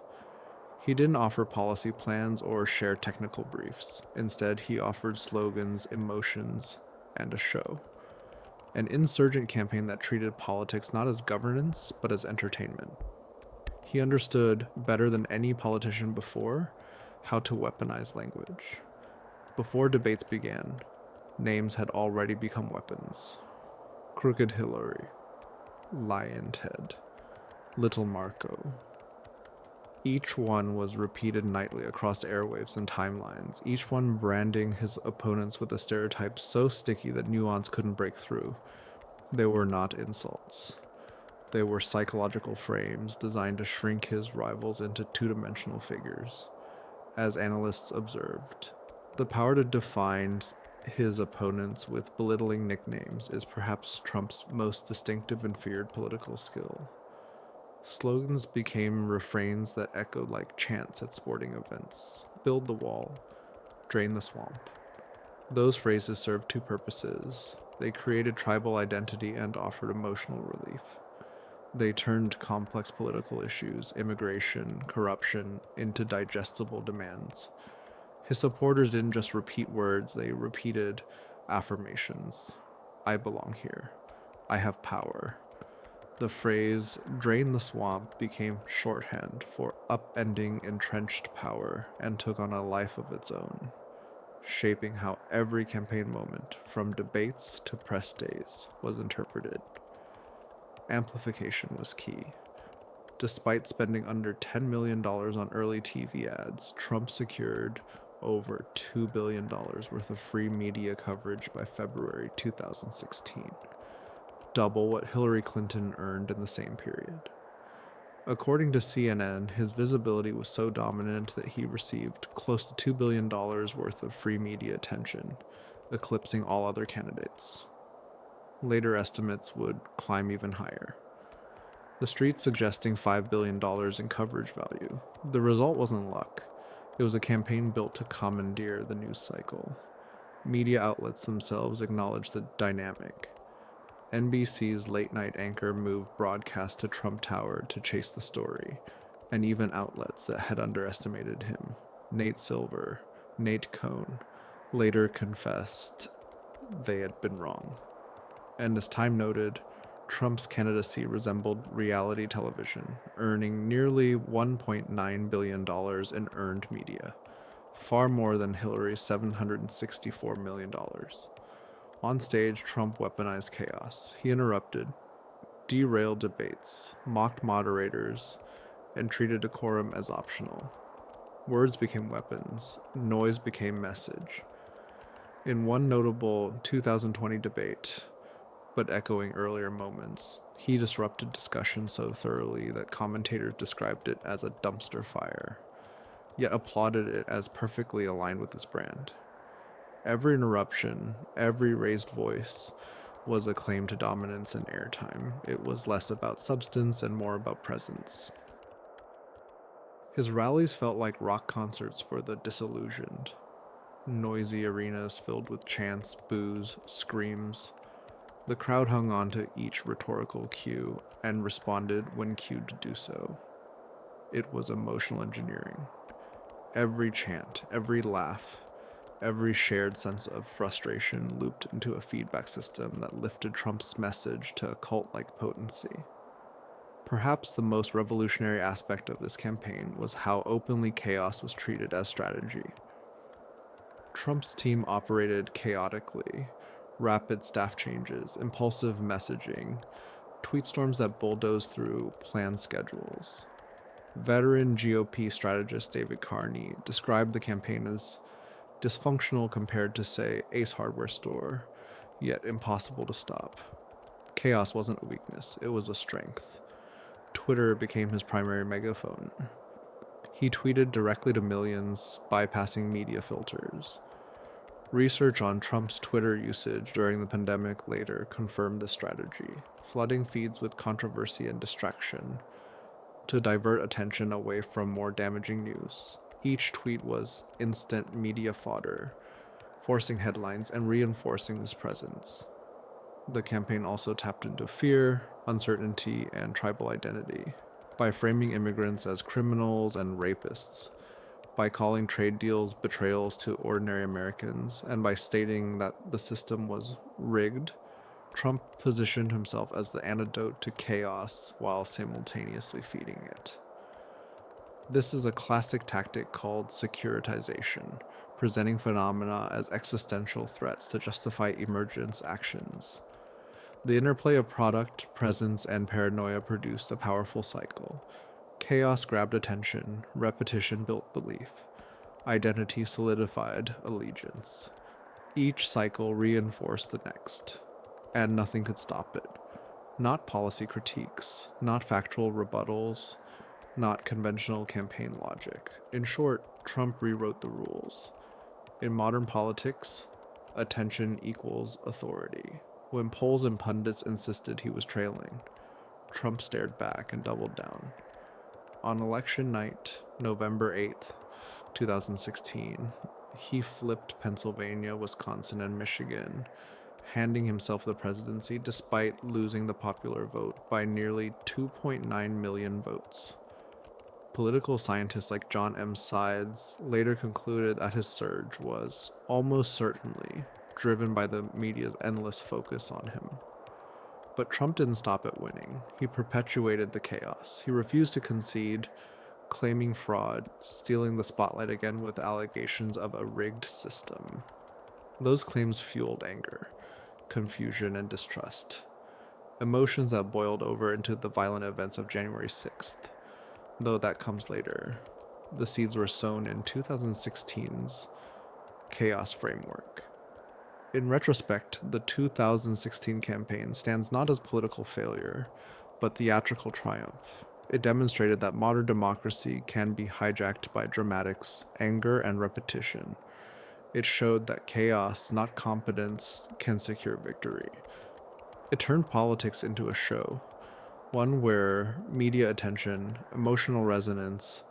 He didn't offer policy plans or share technical briefs. Instead, he offered slogans, emotions, and a show. An insurgent campaign that treated politics not as governance, but as entertainment. He understood, better than any politician before, how to weaponize language. Before debates began, names had already become weapons. Crooked Hillary, Lion Ted, Little Marco. Each one was repeated nightly across airwaves and timelines, each one branding his opponents with a stereotype so sticky that nuance couldn't break through. They were not insults. They were psychological frames designed to shrink his rivals into two-dimensional figures. As analysts observed, the power to define his opponents with belittling nicknames is perhaps Trump's most distinctive and feared political skill. Slogans became refrains that echoed like chants at sporting events. Build the wall, drain the swamp. Those phrases served two purposes. They created tribal identity and offered emotional relief. They turned complex political issues, immigration, corruption, into digestible demands. His supporters didn't just repeat words, they repeated affirmations. I belong here. I have power. The phrase, drain the swamp, became shorthand for upending entrenched power and took on a life of its own, shaping how every campaign moment, from debates to press days, was interpreted. Amplification was key. Despite spending under $10 million on early TV ads, Trump secured over $2 billion worth of free media coverage by February 2016. Double what Hillary Clinton earned in the same period. According to CNN, his visibility was so dominant that he received close to $2 billion worth of free media attention, eclipsing all other candidates. Later estimates would climb even higher. The street suggesting $5 billion in coverage value. The result wasn't luck. It was a campaign built to commandeer the news cycle. Media outlets themselves acknowledged the dynamic. NBC's late-night anchor moved broadcast to Trump Tower to chase the story, and even outlets that had underestimated him, Nate Silver, Nate Cohn, later confessed they had been wrong. And as Time noted, Trump's candidacy resembled reality television, earning nearly $1.9 billion in earned media, far more than Hillary's $764 million. On stage, Trump weaponized chaos. He interrupted, derailed debates, mocked moderators, and treated decorum as optional. Words became weapons, noise became message. In one notable 2020 debate, but echoing earlier moments. He disrupted discussion so thoroughly that commentators described it as a dumpster fire, yet applauded it as perfectly aligned with his brand. Every interruption, every raised voice was a claim to dominance and airtime. It was less about substance and more about presence. His rallies felt like rock concerts for the disillusioned. Noisy arenas filled with chants, boos, screams. The crowd hung on to each rhetorical cue and responded when cued to do so. It was emotional engineering. Every chant, every laugh, every shared sense of frustration looped into a feedback system that lifted Trump's message to a cult-like potency. Perhaps the most revolutionary aspect of this campaign was how openly chaos was treated as strategy. Trump's team operated chaotically, rapid staff changes, impulsive messaging, tweet storms that bulldozed through planned schedules. Veteran GOP strategist David Carney described the campaign as dysfunctional compared to, say, Ace Hardware Store, yet impossible to stop. Chaos wasn't a weakness, it was a strength. Twitter became his primary megaphone. He tweeted directly to millions, bypassing media filters. Research on Trump's Twitter usage during the pandemic later confirmed this strategy, flooding feeds with controversy and distraction to divert attention away from more damaging news. Each tweet was instant media fodder, forcing headlines and reinforcing his presence. The campaign also tapped into fear, uncertainty, and tribal identity by framing immigrants as criminals and rapists, by calling trade deals betrayals to ordinary Americans, and by stating that the system was rigged. Trump positioned himself as the antidote to chaos while simultaneously feeding it. This is a classic tactic called securitization, presenting phenomena as existential threats to justify emergence actions. The interplay of product, presence, and paranoia produced a powerful cycle. Chaos grabbed attention, repetition built belief, identity solidified allegiance. Each cycle reinforced the next, and nothing could stop it. Not policy critiques, not factual rebuttals, not conventional campaign logic. In short, Trump rewrote the rules. In modern politics, attention equals authority. When polls and pundits insisted he was trailing, Trump stared back and doubled down. On election night, November 8th, 2016, he flipped Pennsylvania, Wisconsin, and Michigan, handing himself the presidency despite losing the popular vote by nearly 2.9 million votes. Political scientists like John M. Sides later concluded that his surge was almost certainly driven by the media's endless focus on him. But Trump didn't stop at winning. He perpetuated the chaos. He refused to concede, claiming fraud, stealing the spotlight again with allegations of a rigged system. Those claims fueled anger, confusion, and distrust, emotions that boiled over into the violent events of January 6th. Though that comes later, the seeds were sown in 2016's chaos framework. In retrospect, the 2016 campaign stands not as political failure, but theatrical triumph. It demonstrated that modern democracy can be hijacked by dramatics, anger, and repetition. It showed that chaos, not competence, can secure victory. It turned politics into a show, one where media attention, emotional resonance,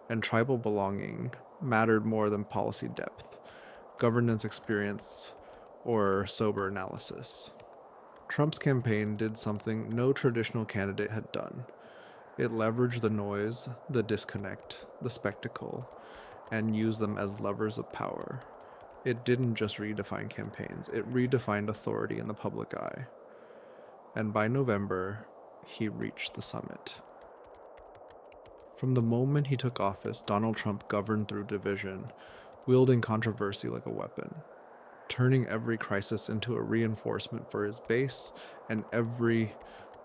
and tribal belonging mattered more than policy depth, governance experience, or sober analysis. Trump's campaign did something no traditional candidate had done. It leveraged the noise, the disconnect, the spectacle, and used them as levers of power. It didn't just redefine campaigns, it redefined authority in the public eye. And by November, he reached the summit. From the moment he took office, Donald Trump governed through division, wielding controversy like a weapon, turning every crisis into a reinforcement for his base and every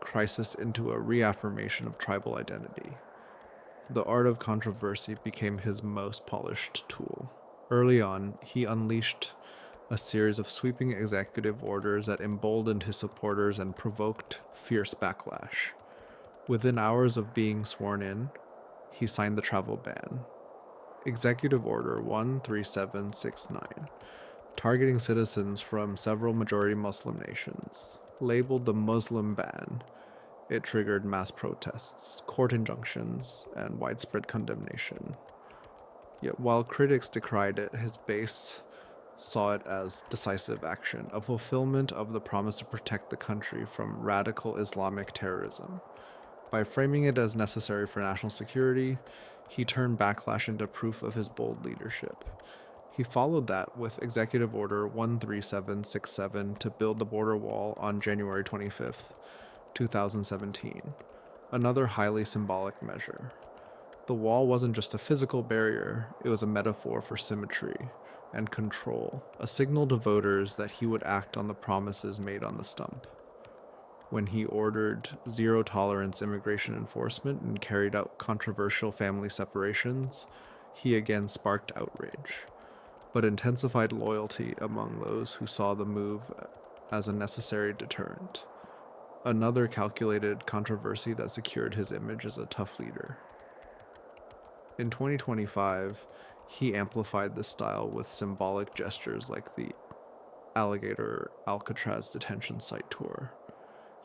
crisis into a reaffirmation of tribal identity. The art of controversy became his most polished tool. Early on, he unleashed a a series of sweeping executive orders that emboldened his supporters and provoked fierce backlash. Within hours of being sworn in, he signed the travel ban. Executive Order 13769, targeting citizens from several majority Muslim nations. Labeled the Muslim ban, it triggered mass protests, court injunctions, and widespread condemnation. Yet while critics decried it, his base saw it as decisive action, a fulfillment of the promise to protect the country from radical Islamic terrorism. By framing it as necessary for national security, he turned backlash into proof of his bold leadership. He followed that with Executive Order 13767 to build the border wall on January 25th, 2017, another highly symbolic measure. The wall wasn't just a physical barrier, it was a metaphor for symmetry and control, a signal to voters that he would act on the promises made on the stump. When he ordered zero-tolerance immigration enforcement and carried out controversial family separations, he again sparked outrage, but intensified loyalty among those who saw the move as a necessary deterrent. Another calculated controversy that secured his image as a tough leader. In 2025, he amplified this style with symbolic gestures like the Alligator Alcatraz detention site tour.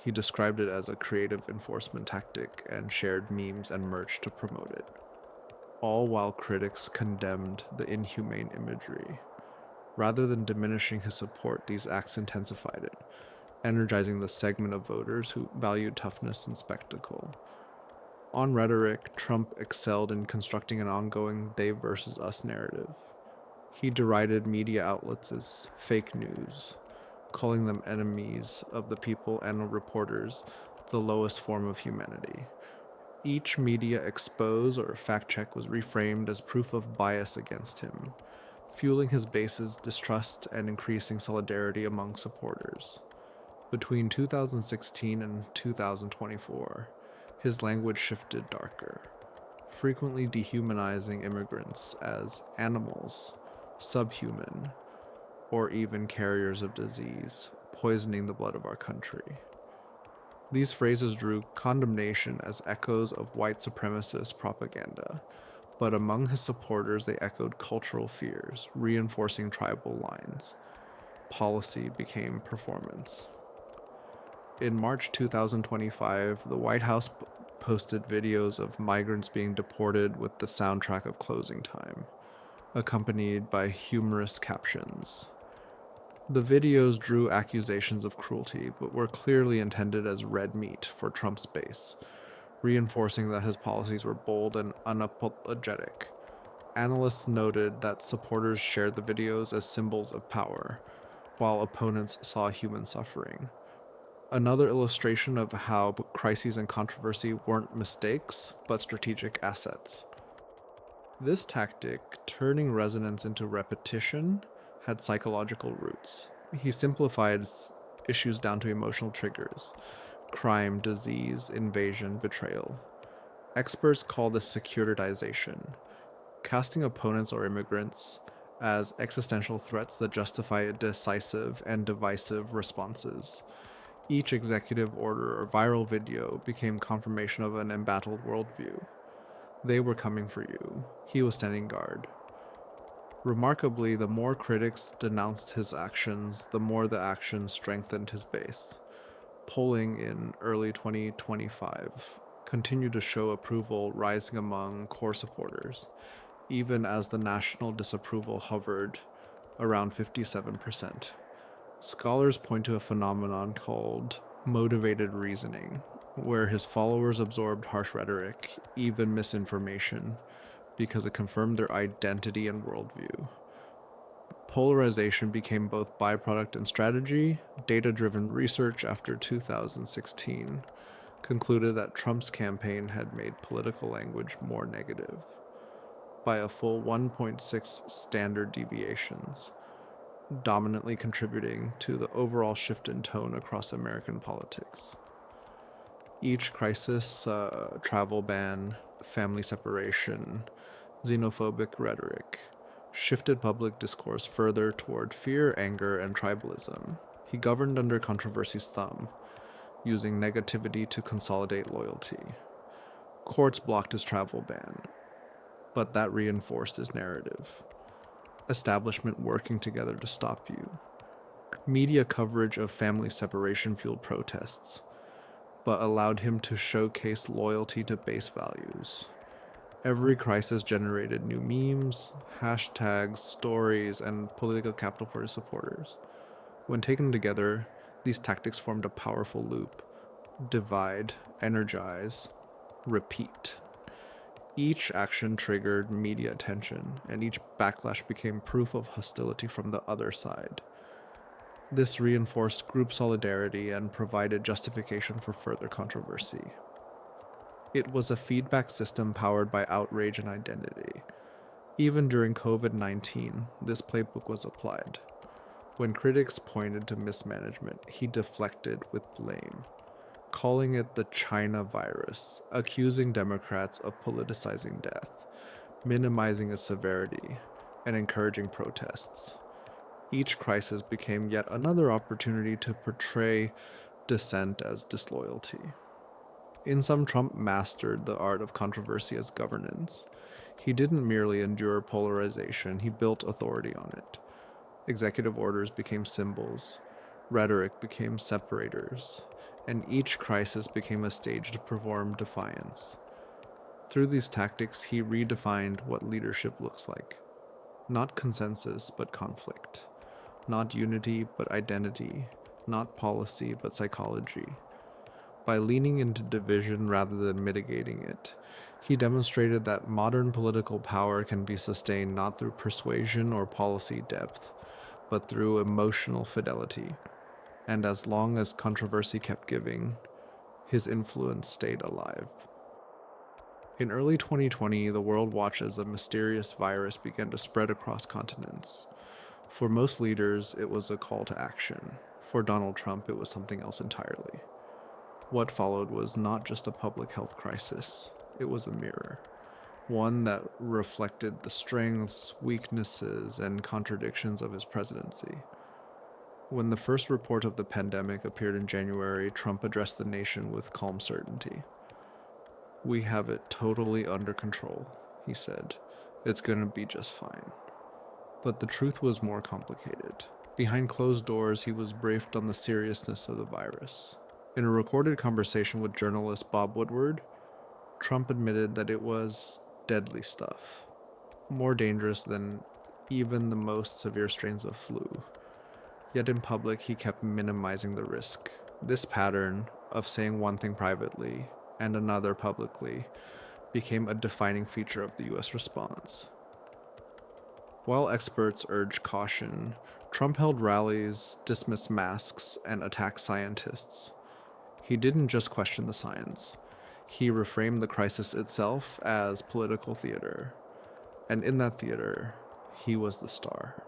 He described it as a creative enforcement tactic and shared memes and merch to promote it, all while critics condemned the inhumane imagery. Rather than diminishing his support, these acts intensified it, energizing the segment of voters who valued toughness and spectacle. On rhetoric, Trump excelled in constructing an ongoing they versus us narrative. He derided media outlets as fake news, calling them enemies of the people and reporters, the lowest form of humanity. Each media expose or fact check was reframed as proof of bias against him, fueling his base's distrust and increasing solidarity among supporters. Between 2016 and 2024, his language shifted darker, frequently dehumanizing immigrants as animals, subhuman, or even carriers of disease, poisoning the blood of our country. These phrases drew condemnation as echoes of white supremacist propaganda, but among his supporters they echoed cultural fears, reinforcing tribal lines. Policy became performance. In March 2025, the White House posted videos of migrants being deported with the soundtrack of Closing Time, accompanied by humorous captions. The videos drew accusations of cruelty, but were clearly intended as red meat for Trump's base, reinforcing that his policies were bold and unapologetic. Analysts noted that supporters shared the videos as symbols of power, while opponents saw human suffering. Another illustration of how crises and controversy weren't mistakes, but strategic assets. This tactic, turning resonance into repetition, had psychological roots. He simplified issues down to emotional triggers: crime, disease, invasion, betrayal. Experts call this securitization, casting opponents or immigrants as existential threats that justify decisive and divisive responses. Each executive order or viral video became confirmation of an embattled worldview. They were coming for you. He was standing guard. Remarkably, the more critics denounced his actions, the more the actions strengthened his base. Polling in early 2025 continued to show approval rising among core supporters, even as the national disapproval hovered around 57%. Scholars point to a phenomenon called motivated reasoning, where his followers absorbed harsh rhetoric, even misinformation, because it confirmed their identity and worldview. Polarization became both byproduct and strategy. Data-driven research after 2016 concluded that Trump's campaign had made political language more negative by a full 1.6 standard deviations, dominantly contributing to the overall shift in tone across American politics. Each crisis, travel ban, family separation, xenophobic rhetoric, shifted public discourse further toward fear, anger, and tribalism. He governed under controversy's thumb, using negativity to consolidate loyalty. Courts blocked his travel ban, but that reinforced his narrative. Establishment working together to stop you. Media coverage of family separation fueled protests, but allowed him to showcase loyalty to base values. Every crisis generated new memes, hashtags, stories, and political capital for his supporters. When taken together, these tactics formed a powerful loop: divide, energize, repeat. Each action triggered media attention, and each backlash became proof of hostility from the other side. This reinforced group solidarity and provided justification for further controversy. It was a feedback system powered by outrage and identity. Even during COVID-19, this playbook was applied. When critics pointed to mismanagement, he deflected with blame, calling it the China virus, accusing Democrats of politicizing death, minimizing its severity, and encouraging protests. Each crisis became yet another opportunity to portray dissent as disloyalty. In sum, Trump mastered the art of controversy as governance. He didn't merely endure polarization, he built authority on it. Executive orders became symbols, rhetoric became separators, and each crisis became a stage to perform defiance. Through these tactics, he redefined what leadership looks like. Not consensus, but conflict. Not unity, but identity. Not policy, but psychology. By leaning into division rather than mitigating it, he demonstrated that modern political power can be sustained not through persuasion or policy depth, but through emotional fidelity. And as long as controversy kept giving, his influence stayed alive. In early 2020, the world watched as a mysterious virus began to spread across continents. For most leaders, it was a call to action. For Donald Trump, it was something else entirely. What followed was not just a public health crisis, it was a mirror. One that reflected the strengths, weaknesses, and contradictions of his presidency. When the first report of the pandemic appeared in January, Trump addressed the nation with calm certainty. "We have it totally under control," he said. "It's going to be just fine." But the truth was more complicated. Behind closed doors, he was briefed on the seriousness of the virus. In a recorded conversation with journalist Bob Woodward, Trump admitted that it was deadly stuff, more dangerous than even the most severe strains of flu. Yet in public, he kept minimizing the risk. This pattern of saying one thing privately and another publicly became a defining feature of the US response. While experts urged caution, Trump held rallies, dismissed masks, and attacked scientists. He didn't just question the science. He reframed the crisis itself as political theater. And in that theater, he was the star.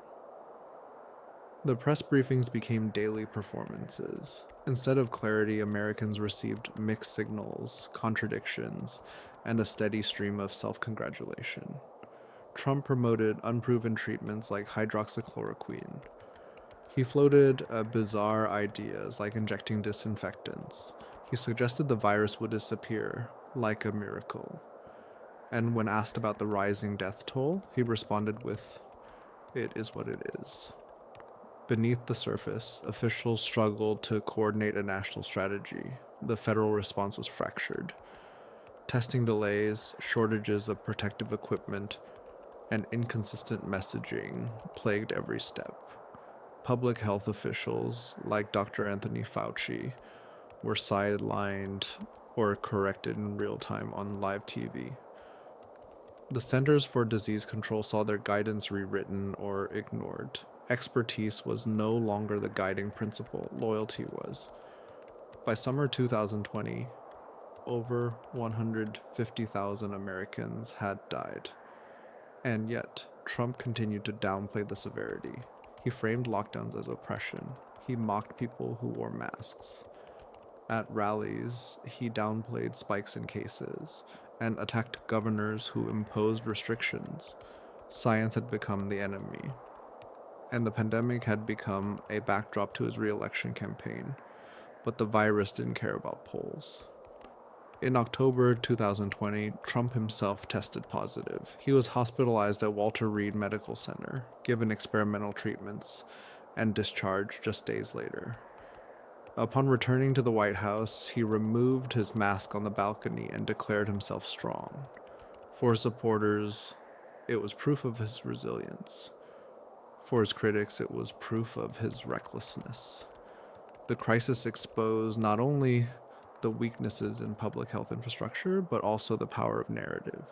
The press briefings became daily performances. Instead of clarity, Americans received mixed signals, contradictions, and a steady stream of self-congratulation. Trump promoted unproven treatments like hydroxychloroquine. He floated bizarre ideas like injecting disinfectants. He suggested the virus would disappear, like a miracle. And when asked about the rising death toll, he responded with, "It is what it is." Beneath the surface, officials struggled to coordinate a national strategy. The federal response was fractured. Testing delays, shortages of protective equipment, and inconsistent messaging plagued every step. Public health officials, like Dr. Anthony Fauci, were sidelined or corrected in real time on live TV. The Centers for Disease Control saw their guidance rewritten or ignored. Expertise was no longer the guiding principle, loyalty was. By summer 2020, over 150,000 Americans had died. And yet, Trump continued to downplay the severity. He framed lockdowns as oppression. He mocked people who wore masks. At rallies, he downplayed spikes in cases and attacked governors who imposed restrictions. Science had become the enemy, and the pandemic had become a backdrop to his re-election campaign, but the virus didn't care about polls. In October 2020, Trump himself tested positive. He was hospitalized at Walter Reed Medical Center, given experimental treatments, and discharged just days later. Upon returning to the White House, he removed his mask on the balcony and declared himself strong. For his supporters, it was proof of his resilience. For his critics, it was proof of his recklessness. The crisis exposed not only the weaknesses in public health infrastructure, but also the power of narrative.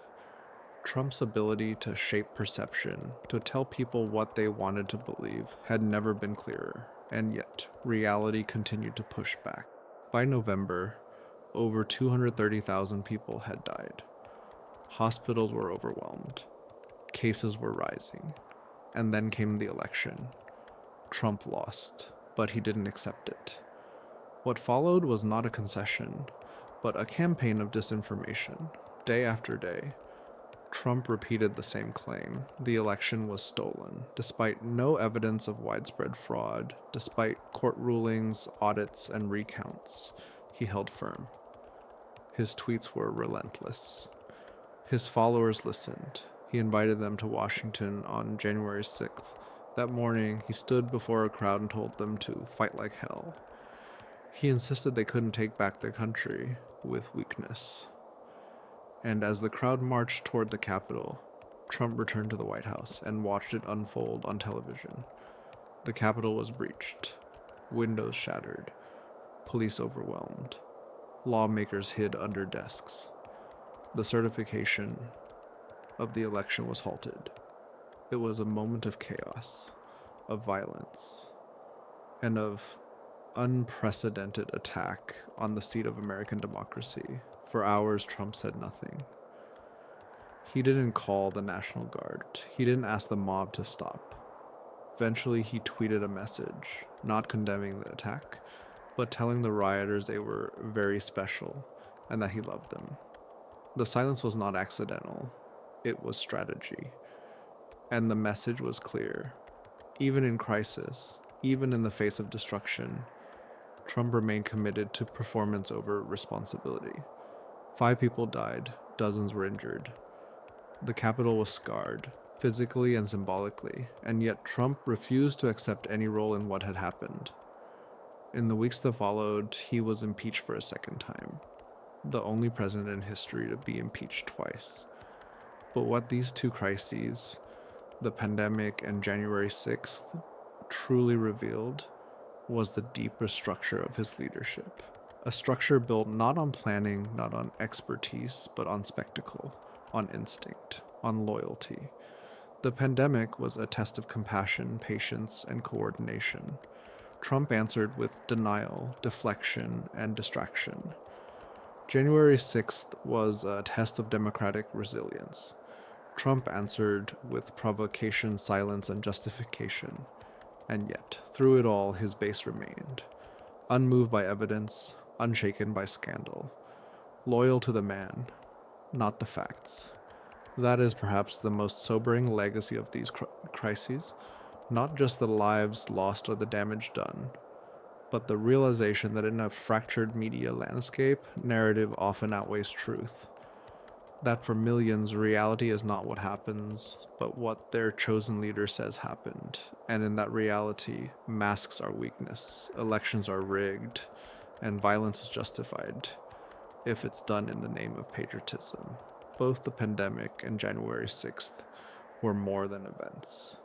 Trump's ability to shape perception, to tell people what they wanted to believe, had never been clearer, and yet reality continued to push back. By November, over 230,000 people had died. Hospitals were overwhelmed. Cases were rising. And then came the election. Trump lost, but he didn't accept it. What followed was not a concession, but a campaign of disinformation. Day after day, Trump repeated the same claim. The election was stolen, despite no evidence of widespread fraud, despite court rulings, audits, and recounts. He held firm. His tweets were relentless. His followers listened. He invited them to Washington on January 6th. That morning, he stood before a crowd and told them to fight like hell. He insisted they couldn't take back their country with weakness. And as the crowd marched toward the Capitol, Trump returned to the White House and watched it unfold on television. The Capitol was breached, windows shattered, police overwhelmed, lawmakers hid under desks. The certification of the election was halted. It was a moment of chaos, of violence, and of unprecedented attack on the seat of American democracy. For hours, Trump said nothing. He didn't call the National Guard. He didn't ask the mob to stop. Eventually, he tweeted a message, not condemning the attack, but telling the rioters they were very special and that he loved them. The silence was not accidental. It was strategy. And the message was clear. Even in crisis, even in the face of destruction, Trump remained committed to performance over responsibility. 5 people died, dozens were injured. The Capitol was scarred, physically and symbolically, and yet Trump refused to accept any role in what had happened. In the weeks that followed, he was impeached for a second time, the only president in history to be impeached twice. But what these two crises, the pandemic and January 6th, truly revealed was the deeper structure of his leadership. A structure built not on planning, not on expertise, but on spectacle, on instinct, on loyalty. The pandemic was a test of compassion, patience, and coordination. Trump answered with denial, deflection, and distraction. January 6th was a test of democratic resilience. Trump answered with provocation, silence, and justification. And yet, through it all, his base remained, unmoved by evidence, unshaken by scandal, loyal to the man, not the facts. That is perhaps the most sobering legacy of these crises, not just the lives lost or the damage done, but the realization that in a fractured media landscape, narrative often outweighs truth. That for millions, reality is not what happens, but what their chosen leader says happened. And in that reality, masks are weakness, elections are rigged, and violence is justified if it's done in the name of patriotism. Both the pandemic and January 6th were more than events.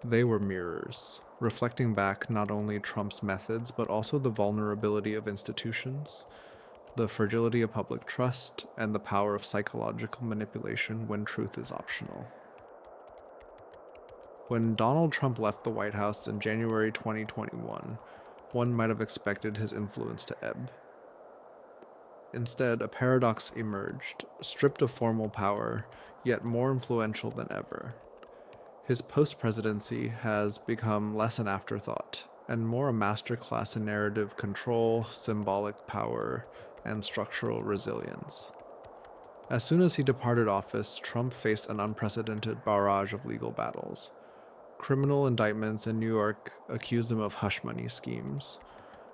They were mirrors, reflecting back not only Trump's methods, but also the vulnerability of institutions, the fragility of public trust, and the power of psychological manipulation when truth is optional. When Donald Trump left the White House in January 2021, one might have expected his influence to ebb. Instead, a paradox emerged, stripped of formal power, yet more influential than ever. His post-presidency has become less an afterthought, and more a masterclass in narrative control, symbolic power, and structural resilience. As soon as he departed office, Trump faced an unprecedented barrage of legal battles. Criminal indictments in New York accused him of hush money schemes.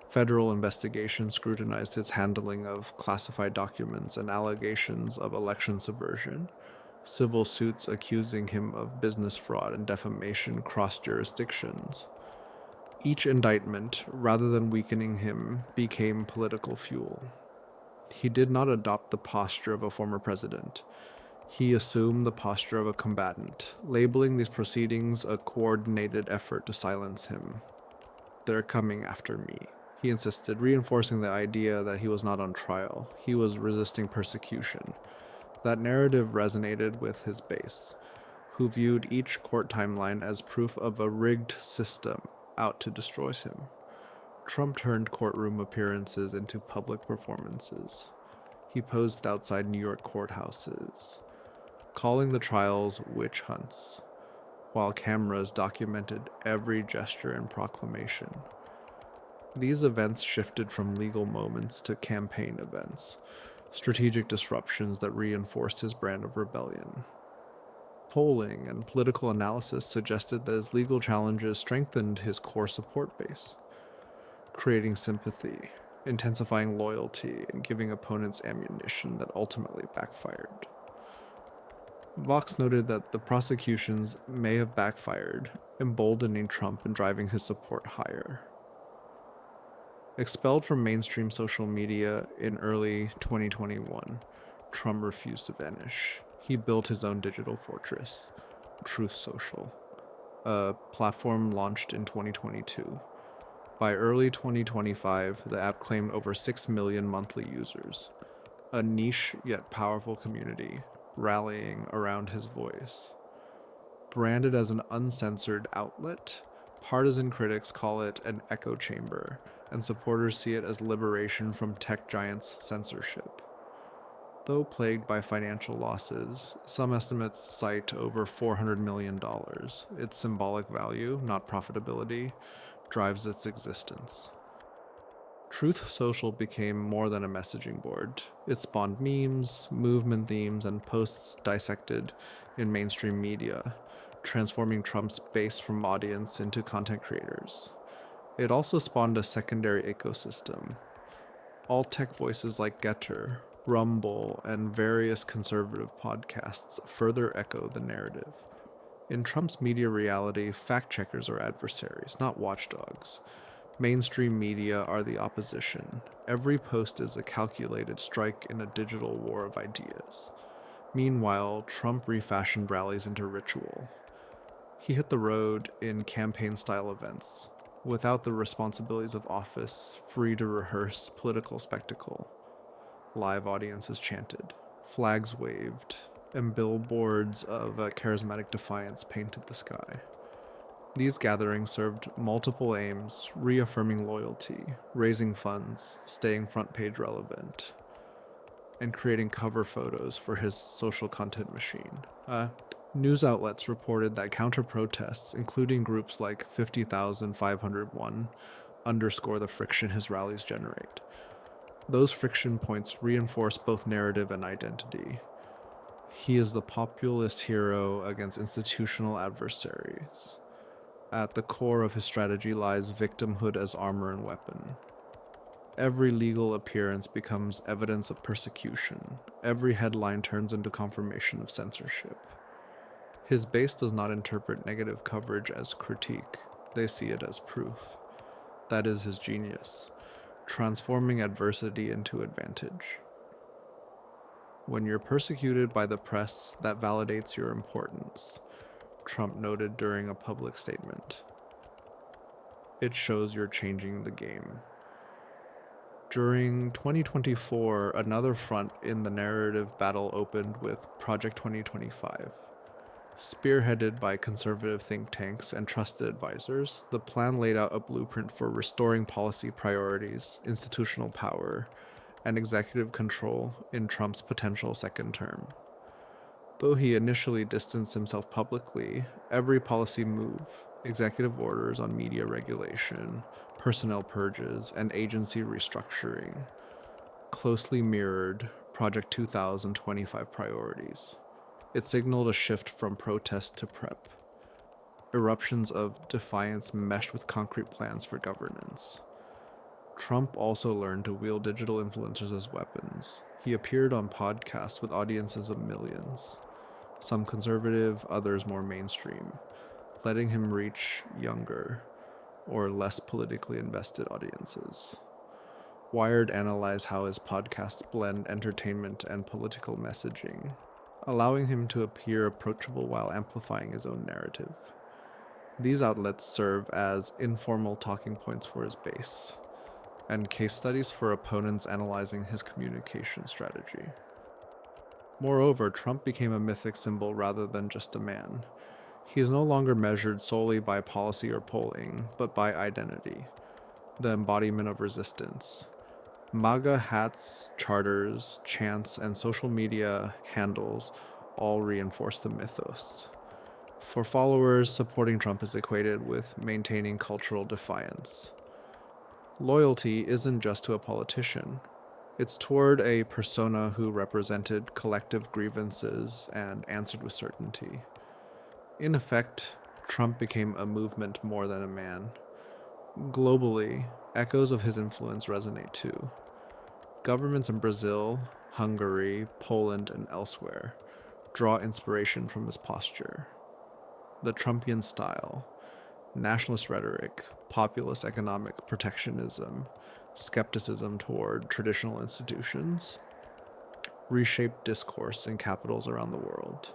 Federal investigations scrutinized his handling of classified documents and allegations of election subversion. Civil suits accusing him of business fraud and defamation crossed jurisdictions. Each indictment, rather than weakening him, became political fuel. He did not adopt the posture of a former president. He assumed the posture of a combatant, labeling these proceedings a coordinated effort to silence him. "They're coming after me," he insisted, reinforcing the idea that he was not on trial. He was resisting persecution. That narrative resonated with his base, who viewed each court timeline as proof of a rigged system out to destroy him. Trump turned courtroom appearances into public performances. He posed outside New York courthouses, calling the trials witch hunts, while cameras documented every gesture and proclamation. These events shifted from legal moments to campaign events, strategic disruptions that reinforced his brand of rebellion. Polling and political analysis suggested that his legal challenges strengthened his core support base, creating sympathy, intensifying loyalty, and giving opponents ammunition that ultimately backfired. Vox noted that the prosecutions may have backfired, emboldening Trump and driving his support higher. Expelled from mainstream social media in early 2021, Trump refused to vanish. He built his own digital fortress, Truth Social, a platform launched in 2022. By early 2025, the app claimed over 6 million monthly users, a niche yet powerful community rallying around his voice. Branded as an uncensored outlet, partisan critics call it an echo chamber, and supporters see it as liberation from tech giants' censorship. Though plagued by financial losses, some estimates cite over $400 million. Its symbolic value, not profitability, drives its existence. Truth Social became more than a messaging board. It spawned memes, movement themes, and posts dissected in mainstream media, transforming Trump's base from audience into content creators. It also spawned a secondary ecosystem. Alt-tech voices like Getter, Rumble, and various conservative podcasts further echo the narrative. In Trump's media reality, fact-checkers are adversaries, not watchdogs. Mainstream media are the opposition. Every post is a calculated strike in a digital war of ideas. Meanwhile, Trump refashioned rallies into ritual. He hit the road in campaign-style events, without the responsibilities of office, free to rehearse political spectacle. Live audiences chanted, flags waved, and billboards of a charismatic defiance painted the sky. These gatherings served multiple aims, reaffirming loyalty, raising funds, staying front-page relevant, and creating cover photos for his social content machine. News outlets reported that counter-protests, including groups like 50,501, underscore the friction his rallies generate. Those friction points reinforce both narrative and identity. He is the populist hero against institutional adversaries. At the core of his strategy lies victimhood as armor and weapon. Every legal appearance becomes evidence of persecution. Every headline turns into confirmation of censorship. His base does not interpret negative coverage as critique. They see it as proof. That is his genius, transforming adversity into advantage. When you're persecuted by the press, that validates your importance, Trump noted during a public statement. It shows you're changing the game. During 2024, another front in the narrative battle opened with Project 2025. Spearheaded by conservative think tanks and trusted advisors, the plan laid out a blueprint for restoring policy priorities, institutional power, and executive control in Trump's potential second term. Though he initially distanced himself publicly, every policy move, executive orders on media regulation, personnel purges, and agency restructuring, closely mirrored Project 2025 priorities. It signaled a shift from protest to prep. Eruptions of defiance meshed with concrete plans for governance. Trump also learned to wield digital influencers as weapons. He appeared on podcasts with audiences of millions, some conservative, others more mainstream, letting him reach younger or less politically invested audiences. Wired analyzed how his podcasts blend entertainment and political messaging, allowing him to appear approachable while amplifying his own narrative. These outlets serve as informal talking points for his base, and case studies for opponents analyzing his communication strategy. Moreover, Trump became a mythic symbol rather than just a man. He is no longer measured solely by policy or polling, but by identity, the embodiment of resistance. MAGA hats, charters, chants, and social media handles all reinforce the mythos. For followers, supporting Trump is equated with maintaining cultural defiance. Loyalty isn't just to a politician. It's toward a persona who represented collective grievances and answered with certainty. In effect, Trump became a movement more than a man. Globally, echoes of his influence resonate too. Governments in Brazil, Hungary, Poland, and elsewhere draw inspiration from his posture. The Trumpian style, nationalist rhetoric, populist economic protectionism, skepticism toward traditional institutions, reshaped discourse in capitals around the world.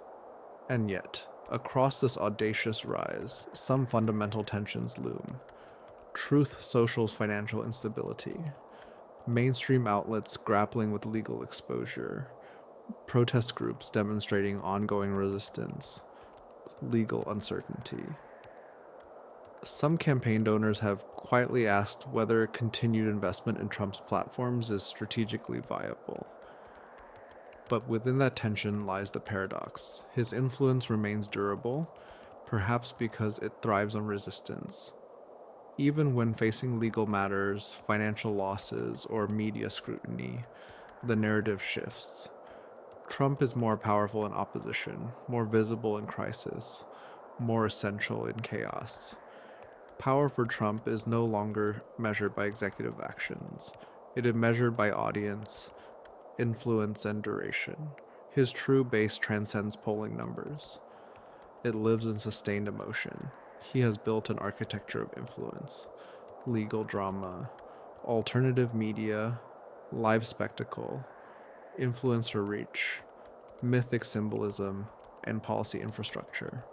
And yet, across this audacious rise, some fundamental tensions loom. Truth social's financial instability, mainstream outlets grappling with legal exposure, protest groups demonstrating ongoing resistance, legal uncertainty. Some campaign donors have quietly asked whether continued investment in Trump's platforms is strategically viable. But within that tension lies the paradox. His influence remains durable, perhaps because it thrives on resistance. Even when facing legal matters, financial losses, or media scrutiny, the narrative shifts. Trump is more powerful in opposition, more visible in crisis, more essential in chaos. Power for Trump is no longer measured by executive actions. It is measured by audience, influence, and duration. His true base transcends polling numbers. It lives in sustained emotion. He has built an architecture of influence, legal drama, alternative media, live spectacle, influencer reach, mythic symbolism, and policy infrastructure.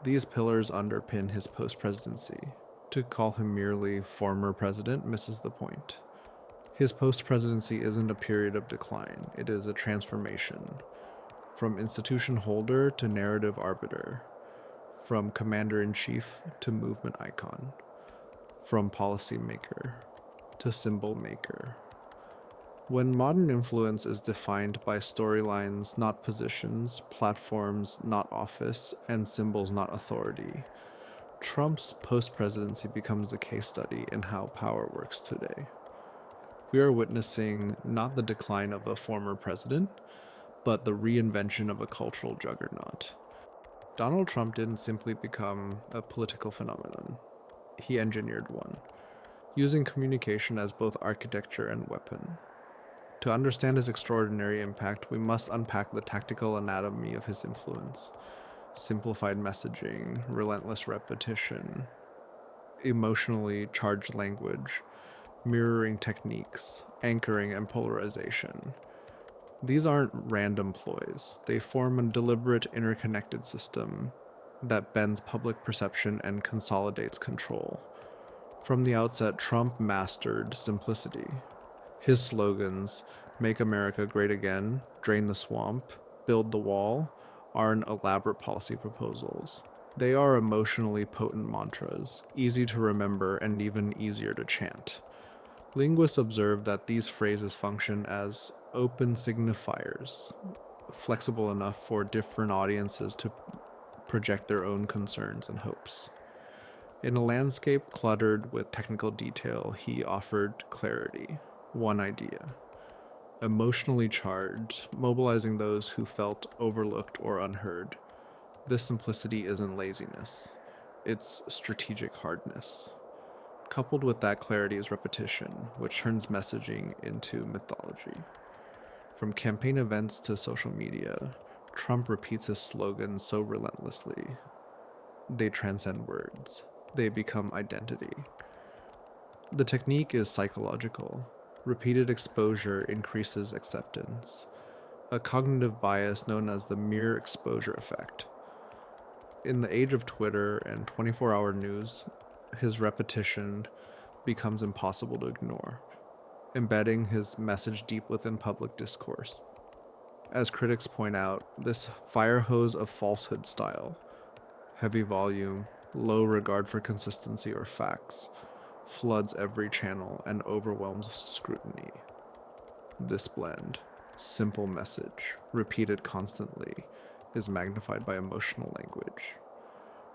These pillars underpin his post-presidency. To call him merely former president misses the point. His post-presidency isn't a period of decline, it is a transformation. From institution holder to narrative arbiter. From commander-in-chief to movement icon. From policymaker to symbol maker. When modern influence is defined by storylines, not positions, platforms, not office, and symbols, not authority, Trump's post-presidency becomes a case study in how power works today. We are witnessing not the decline of a former president, but the reinvention of a cultural juggernaut. Donald Trump didn't simply become a political phenomenon. He engineered one, using communication as both architecture and weapon. To understand his extraordinary impact, we must unpack the tactical anatomy of his influence. Simplified messaging, relentless repetition, emotionally charged language, mirroring techniques, anchoring, and polarization. These aren't random ploys. They form a deliberate, interconnected system that bends public perception and consolidates control. From the outset, Trump mastered simplicity. His slogans, "Make America Great Again," "Drain the Swamp," "Build the Wall," aren't elaborate policy proposals. They are emotionally potent mantras, easy to remember and even easier to chant. Linguists observe that these phrases function as open signifiers, flexible enough for different audiences to project their own concerns and hopes. In a landscape cluttered with technical detail, he offered clarity. One idea. Emotionally charged, mobilizing those who felt overlooked or unheard. This simplicity isn't laziness, it's strategic hardness. Coupled with that clarity is repetition, which turns messaging into mythology. From campaign events to social media, Trump repeats his slogans so relentlessly. They transcend words, they become identity. The technique is psychological. Repeated exposure increases acceptance, a cognitive bias known as the mere exposure effect. In the age of Twitter and 24-hour news, his repetition becomes impossible to ignore, embedding his message deep within public discourse. As critics point out, this fire hose of falsehood style, heavy volume, low regard for consistency or facts, floods every channel and overwhelms scrutiny. This blend, simple message, repeated constantly, is magnified by emotional language.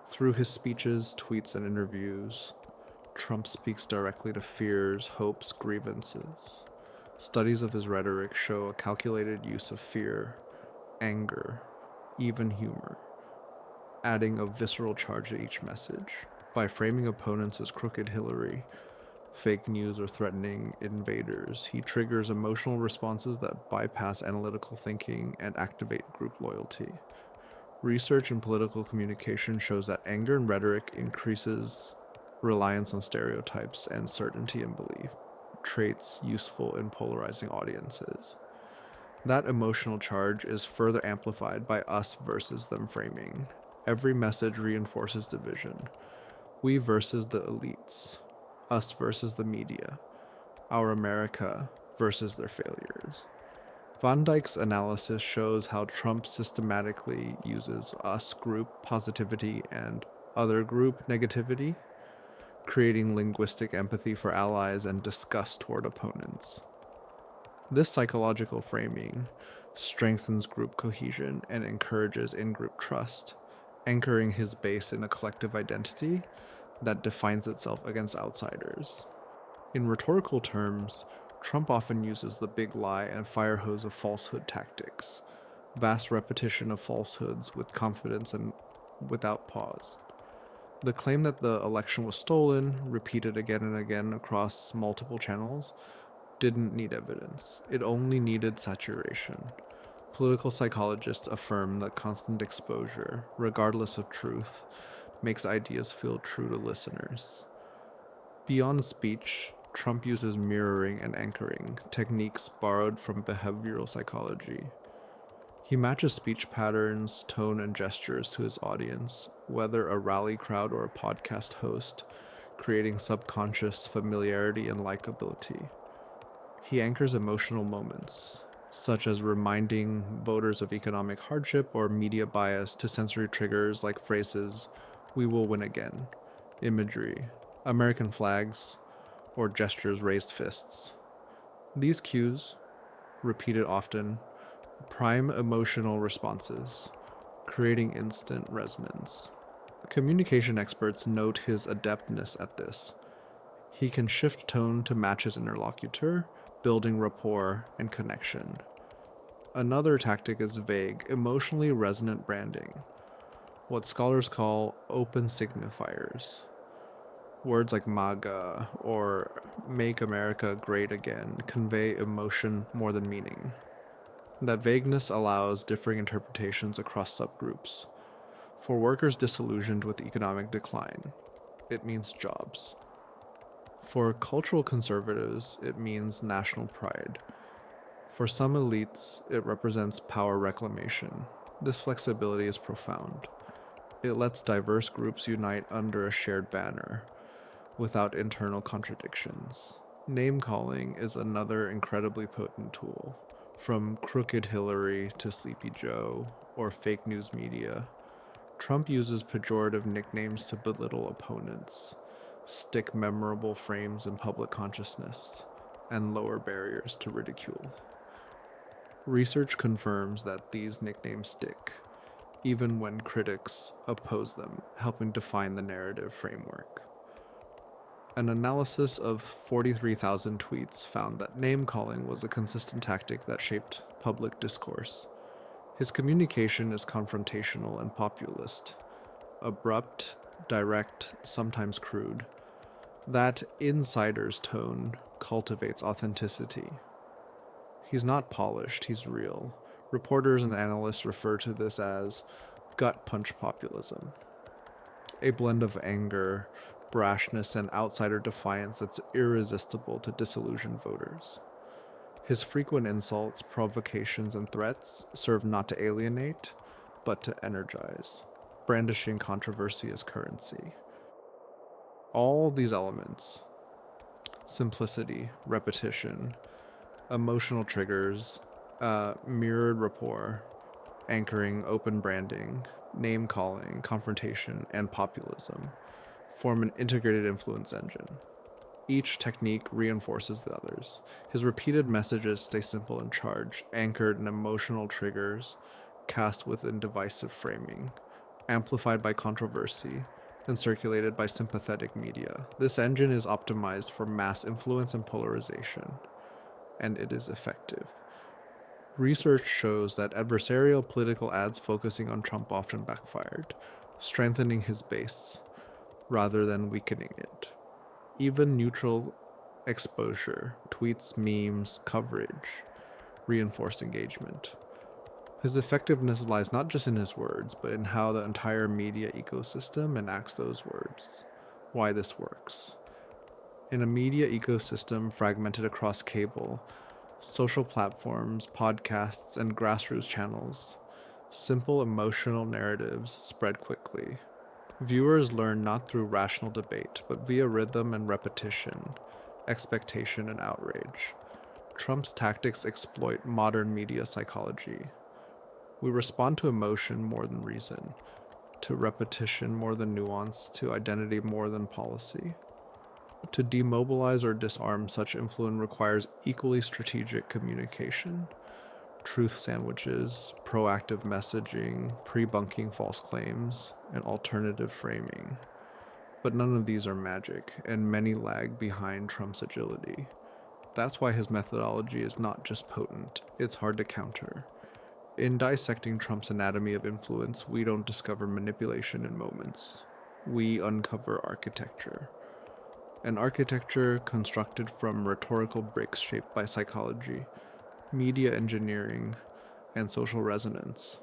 Through his speeches, tweets, and interviews, Trump speaks directly to fears, hopes, grievances. Studies of his rhetoric show a calculated use of fear, anger, even humor, adding a visceral charge to each message. By framing opponents as crooked Hillary, fake news, or threatening invaders, he triggers emotional responses that bypass analytical thinking and activate group loyalty. Research in political communication shows that anger and rhetoric increases reliance on stereotypes and certainty in belief, traits useful in polarizing audiences. That emotional charge is further amplified by us versus them framing. Every message reinforces division. We versus the elites, us versus the media, our America versus their failures. Van Dyke's analysis shows how Trump systematically uses us group positivity and other group negativity, creating linguistic empathy for allies and disgust toward opponents. This psychological framing strengthens group cohesion and encourages in-group trust, anchoring his base in a collective identity that defines itself against outsiders. In rhetorical terms, Trump often uses the big lie and fire hose of falsehood tactics, vast repetition of falsehoods with confidence and without pause. The claim that the election was stolen, repeated again and again across multiple channels, didn't need evidence. It only needed saturation. Political psychologists affirm that constant exposure, regardless of truth, makes ideas feel true to listeners. Beyond speech, Trump uses mirroring and anchoring, techniques borrowed from behavioral psychology. He matches speech patterns, tone, and gestures to his audience, whether a rally crowd or a podcast host, creating subconscious familiarity and likability. He anchors emotional moments, such as reminding voters of economic hardship or media bias to sensory triggers like phrases, "We will win again," imagery, American flags, or gestures raised fists. These cues, repeated often, prime emotional responses, creating instant resonance. Communication experts note his adeptness at this. He can shift tone to match his interlocutor, building rapport and connection. Another tactic is vague, emotionally resonant branding, what scholars call open signifiers. Words like MAGA or Make America Great Again convey emotion more than meaning. That vagueness allows differing interpretations across subgroups. For workers disillusioned with economic decline, it means jobs. For cultural conservatives, it means national pride. For some elites, it represents power reclamation. This flexibility is profound. It lets diverse groups unite under a shared banner, without internal contradictions. Name-calling is another incredibly potent tool. From Crooked Hillary to Sleepy Joe, or fake news media, Trump uses pejorative nicknames to belittle opponents, stick memorable frames in public consciousness, and lower barriers to ridicule. Research confirms that these nicknames stick, even when critics oppose them, helping define the narrative framework. An analysis of 43,000 tweets found that name-calling was a consistent tactic that shaped public discourse. His communication is confrontational and populist, abrupt, direct, sometimes crude. That insider's tone cultivates authenticity. He's not polished, he's real. Reporters and analysts refer to this as gut punch populism, a blend of anger, brashness, and outsider defiance that's irresistible to disillusioned voters. His frequent insults, provocations, and threats serve not to alienate, but to energize, brandishing controversy as currency. All these elements, simplicity, repetition, emotional triggers, mirrored rapport, anchoring, open branding, name calling, confrontation, and populism, form an integrated influence engine. Each technique reinforces the others. His repeated messages stay simple and charged, anchored in emotional triggers, cast within divisive framing, amplified by controversy, and circulated by sympathetic media. This engine is optimized for mass influence and polarization, and it is effective. Research shows that adversarial political ads focusing on Trump often backfired, strengthening his base rather than weakening it. Even neutral exposure, tweets, memes, coverage, reinforced engagement. His effectiveness lies not just in his words, but in how the entire media ecosystem enacts those words. Why this works. In a media ecosystem fragmented across cable, social platforms, podcasts, and grassroots channels, simple emotional narratives spread quickly. Viewers learn not through rational debate, but via rhythm and repetition, expectation and outrage. Trump's tactics exploit modern media psychology. We respond to emotion more than reason, to repetition more than nuance, to identity more than policy. To demobilize or disarm such influence requires equally strategic communication, truth sandwiches, proactive messaging, pre-bunking false claims, and alternative framing. But none of these are magic, and many lag behind Trump's agility. That's why his methodology is not just potent, it's hard to counter. In dissecting Trump's anatomy of influence, we don't discover manipulation in moments. We uncover architecture. An architecture constructed from rhetorical bricks shaped by psychology, media engineering, and social resonance.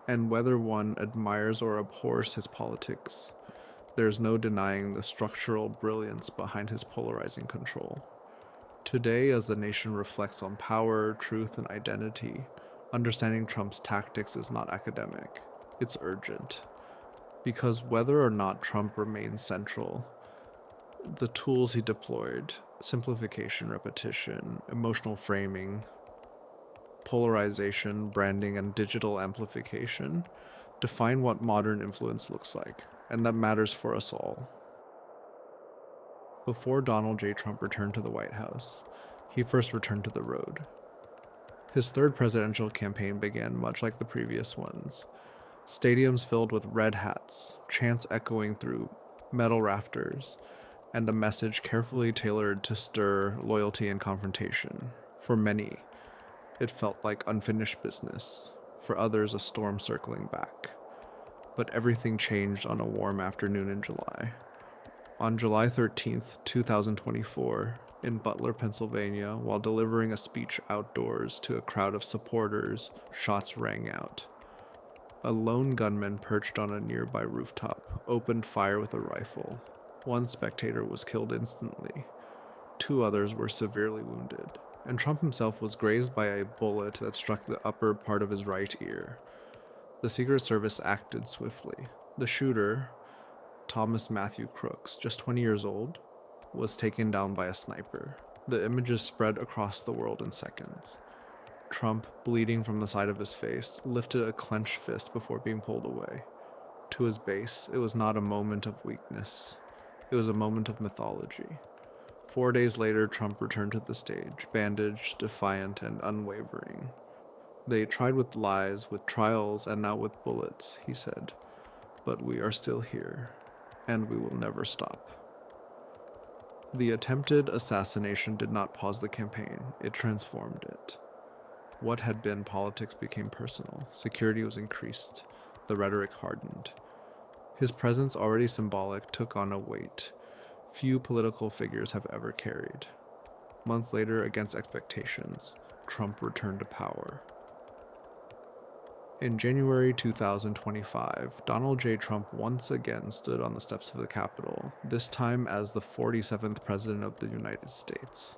And whether one admires or abhors his politics, there's no denying the structural brilliance behind his polarizing control. Today, as the nation reflects on power, truth, and identity, understanding Trump's tactics is not academic, it's urgent. Because whether or not Trump remains central, the tools he deployed, simplification, repetition, emotional framing, polarization, branding, and digital amplification, define what modern influence looks like, and that matters for us all. Before Donald J. Trump returned to the White House, he first returned to the road. His third presidential campaign began much like the previous ones. Stadiums filled with red hats, chants echoing through metal rafters, and a message carefully tailored to stir loyalty and confrontation. For many, it felt like unfinished business. For others, a storm circling back. But everything changed on a warm afternoon in July. On July 13th, 2024, in Butler, Pennsylvania, while delivering a speech outdoors to a crowd of supporters, shots rang out. A lone gunman perched on a nearby rooftop opened fire with a rifle. One spectator was killed instantly. 2 others were severely wounded, and Trump himself was grazed by a bullet that struck the upper part of his right ear. The Secret Service acted swiftly. The shooter, Thomas Matthew Crooks, just 20 years old, was taken down by a sniper. The images spread across the world in seconds. Trump, bleeding from the side of his face, lifted a clenched fist before being pulled away. To his base, it was not a moment of weakness. It was a moment of mythology. 4 days later, Trump returned to the stage, bandaged, defiant, and unwavering. They tried with lies, with trials, and now with bullets, he said. But we are still here, and we will never stop. The attempted assassination did not pause the campaign, it transformed it. What had been politics became personal, security was increased, the rhetoric hardened. His presence, already symbolic, took on a weight few political figures have ever carried. Months later, against expectations, Trump returned to power. In January 2025, Donald J. Trump once again stood on the steps of the Capitol, this time as the 47th President of the United States.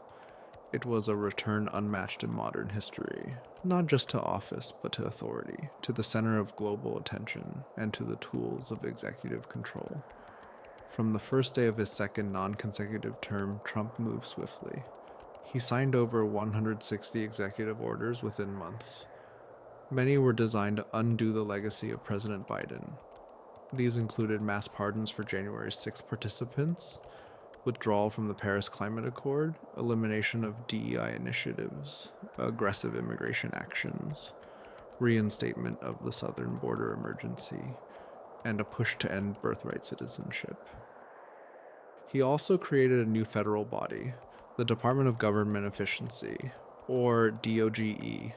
It was a return unmatched in modern history, not just to office, but to authority, to the center of global attention, and to the tools of executive control. From the first day of his second non-consecutive term, Trump moved swiftly. He signed over 160 executive orders within months. Many were designed to undo the legacy of President Biden. These included mass pardons for January 6 participants, withdrawal from the Paris Climate Accord, elimination of DEI initiatives, aggressive immigration actions, reinstatement of the southern border emergency, and a push to end birthright citizenship. He also created a new federal body, the Department of Government Efficiency, or DOGE,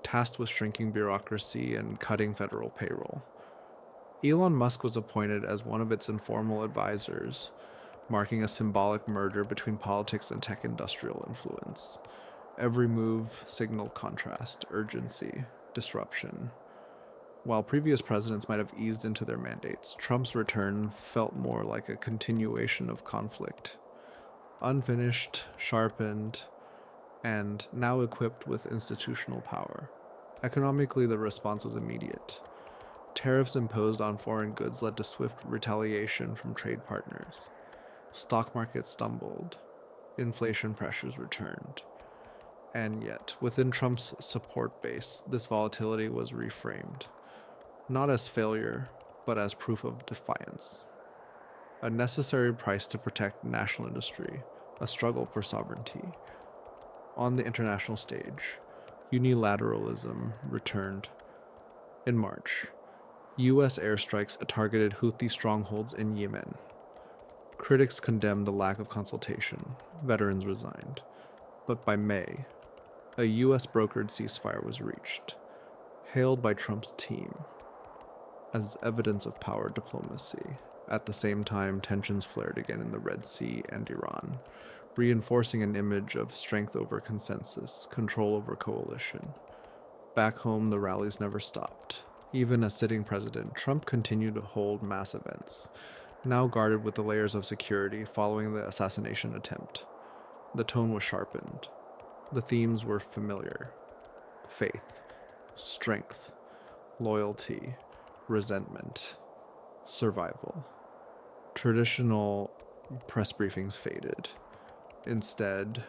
tasked with shrinking bureaucracy and cutting federal payroll. Elon Musk was appointed as one of its informal advisors, marking a symbolic merger between politics and tech industrial influence. Every move signaled contrast, urgency, disruption. While previous presidents might have eased into their mandates, Trump's return felt more like a continuation of conflict. Unfinished, sharpened, and now equipped with institutional power. Economically, the response was immediate. Tariffs imposed on foreign goods led to swift retaliation from trade partners. Stock markets stumbled. Inflation pressures returned. And yet, within Trump's support base, this volatility was reframed. Not as failure, but as proof of defiance. A necessary price to protect national industry, a struggle for sovereignty. On the international stage, unilateralism returned. In March, U.S. airstrikes targeted Houthi strongholds in Yemen. Critics condemned the lack of consultation. Veterans resigned. But by May, a U.S. brokered ceasefire was reached, hailed by Trump's team as evidence of power diplomacy. At the same time, tensions flared again in the Red Sea and Iran, reinforcing an image of strength over consensus, control over coalition. Back home, the rallies never stopped. Even as sitting president, Trump continued to hold mass events, now guarded with the layers of security following the assassination attempt. The tone was sharpened. The themes were familiar. Faith, strength, loyalty, resentment, survival. Traditional press briefings faded. Instead,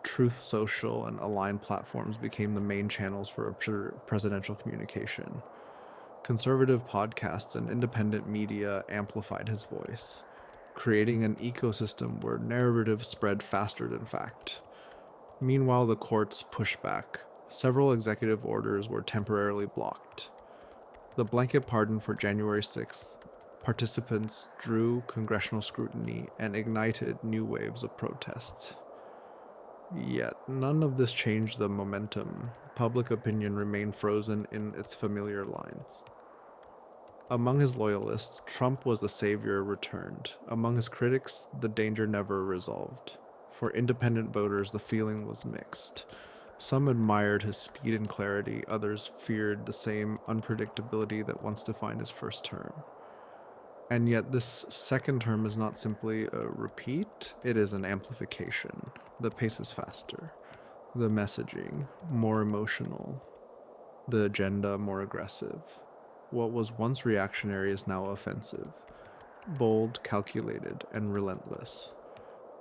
Truth Social and aligned platforms became the main channels for presidential communication. Conservative podcasts and independent media amplified his voice, creating an ecosystem where narrative spread faster than fact. Meanwhile, the courts pushed back. Several executive orders were temporarily blocked. The blanket pardon for January 6th, participants drew congressional scrutiny and ignited new waves of protests. Yet, none of this changed the momentum. Public opinion remained frozen in its familiar lines. Among his loyalists, Trump was the savior returned. Among his critics, the danger never resolved. For independent voters, the feeling was mixed. Some admired his speed and clarity, others feared the same unpredictability that once defined his first term. And yet this second term is not simply a repeat, it is an amplification. The pace is faster, the messaging more emotional, the agenda more aggressive. What was once reactionary is now offensive, bold, calculated, and relentless.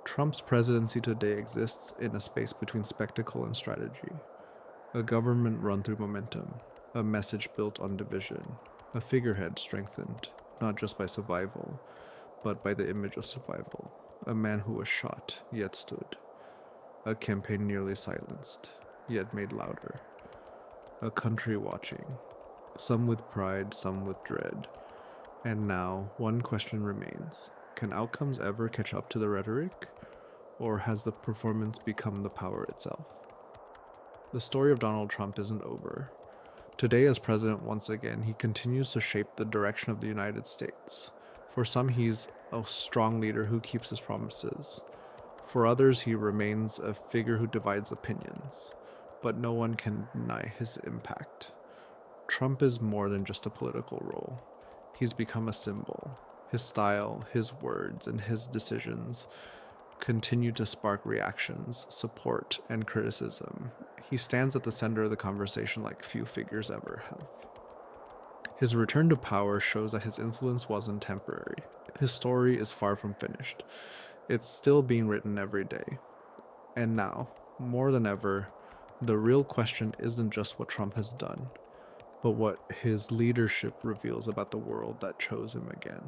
Trump's presidency today exists in a space between spectacle and strategy. A government run through momentum, a message built on division, a figurehead strengthened, not just by survival, but by the image of survival. A man who was shot, yet stood. A campaign nearly silenced, yet made louder. A country watching, some with pride, some with dread. And now, one question remains. Can outcomes ever catch up to the rhetoric? Or has the performance become the power itself? The story of Donald Trump isn't over. Today, as president, once again, he continues to shape the direction of the United States. For some, he's a strong leader who keeps his promises. For others, he remains a figure who divides opinions. But no one can deny his impact. Trump is more than just a political role. He's become a symbol. His style, his words, and his decisions continue to spark reactions, support, and criticism. He stands at the center of the conversation like few figures ever have. His return to power shows that his influence wasn't temporary. His story is far from finished. It's still being written every day. And now, more than ever, the real question isn't just what Trump has done, but what his leadership reveals about the world that chose him again.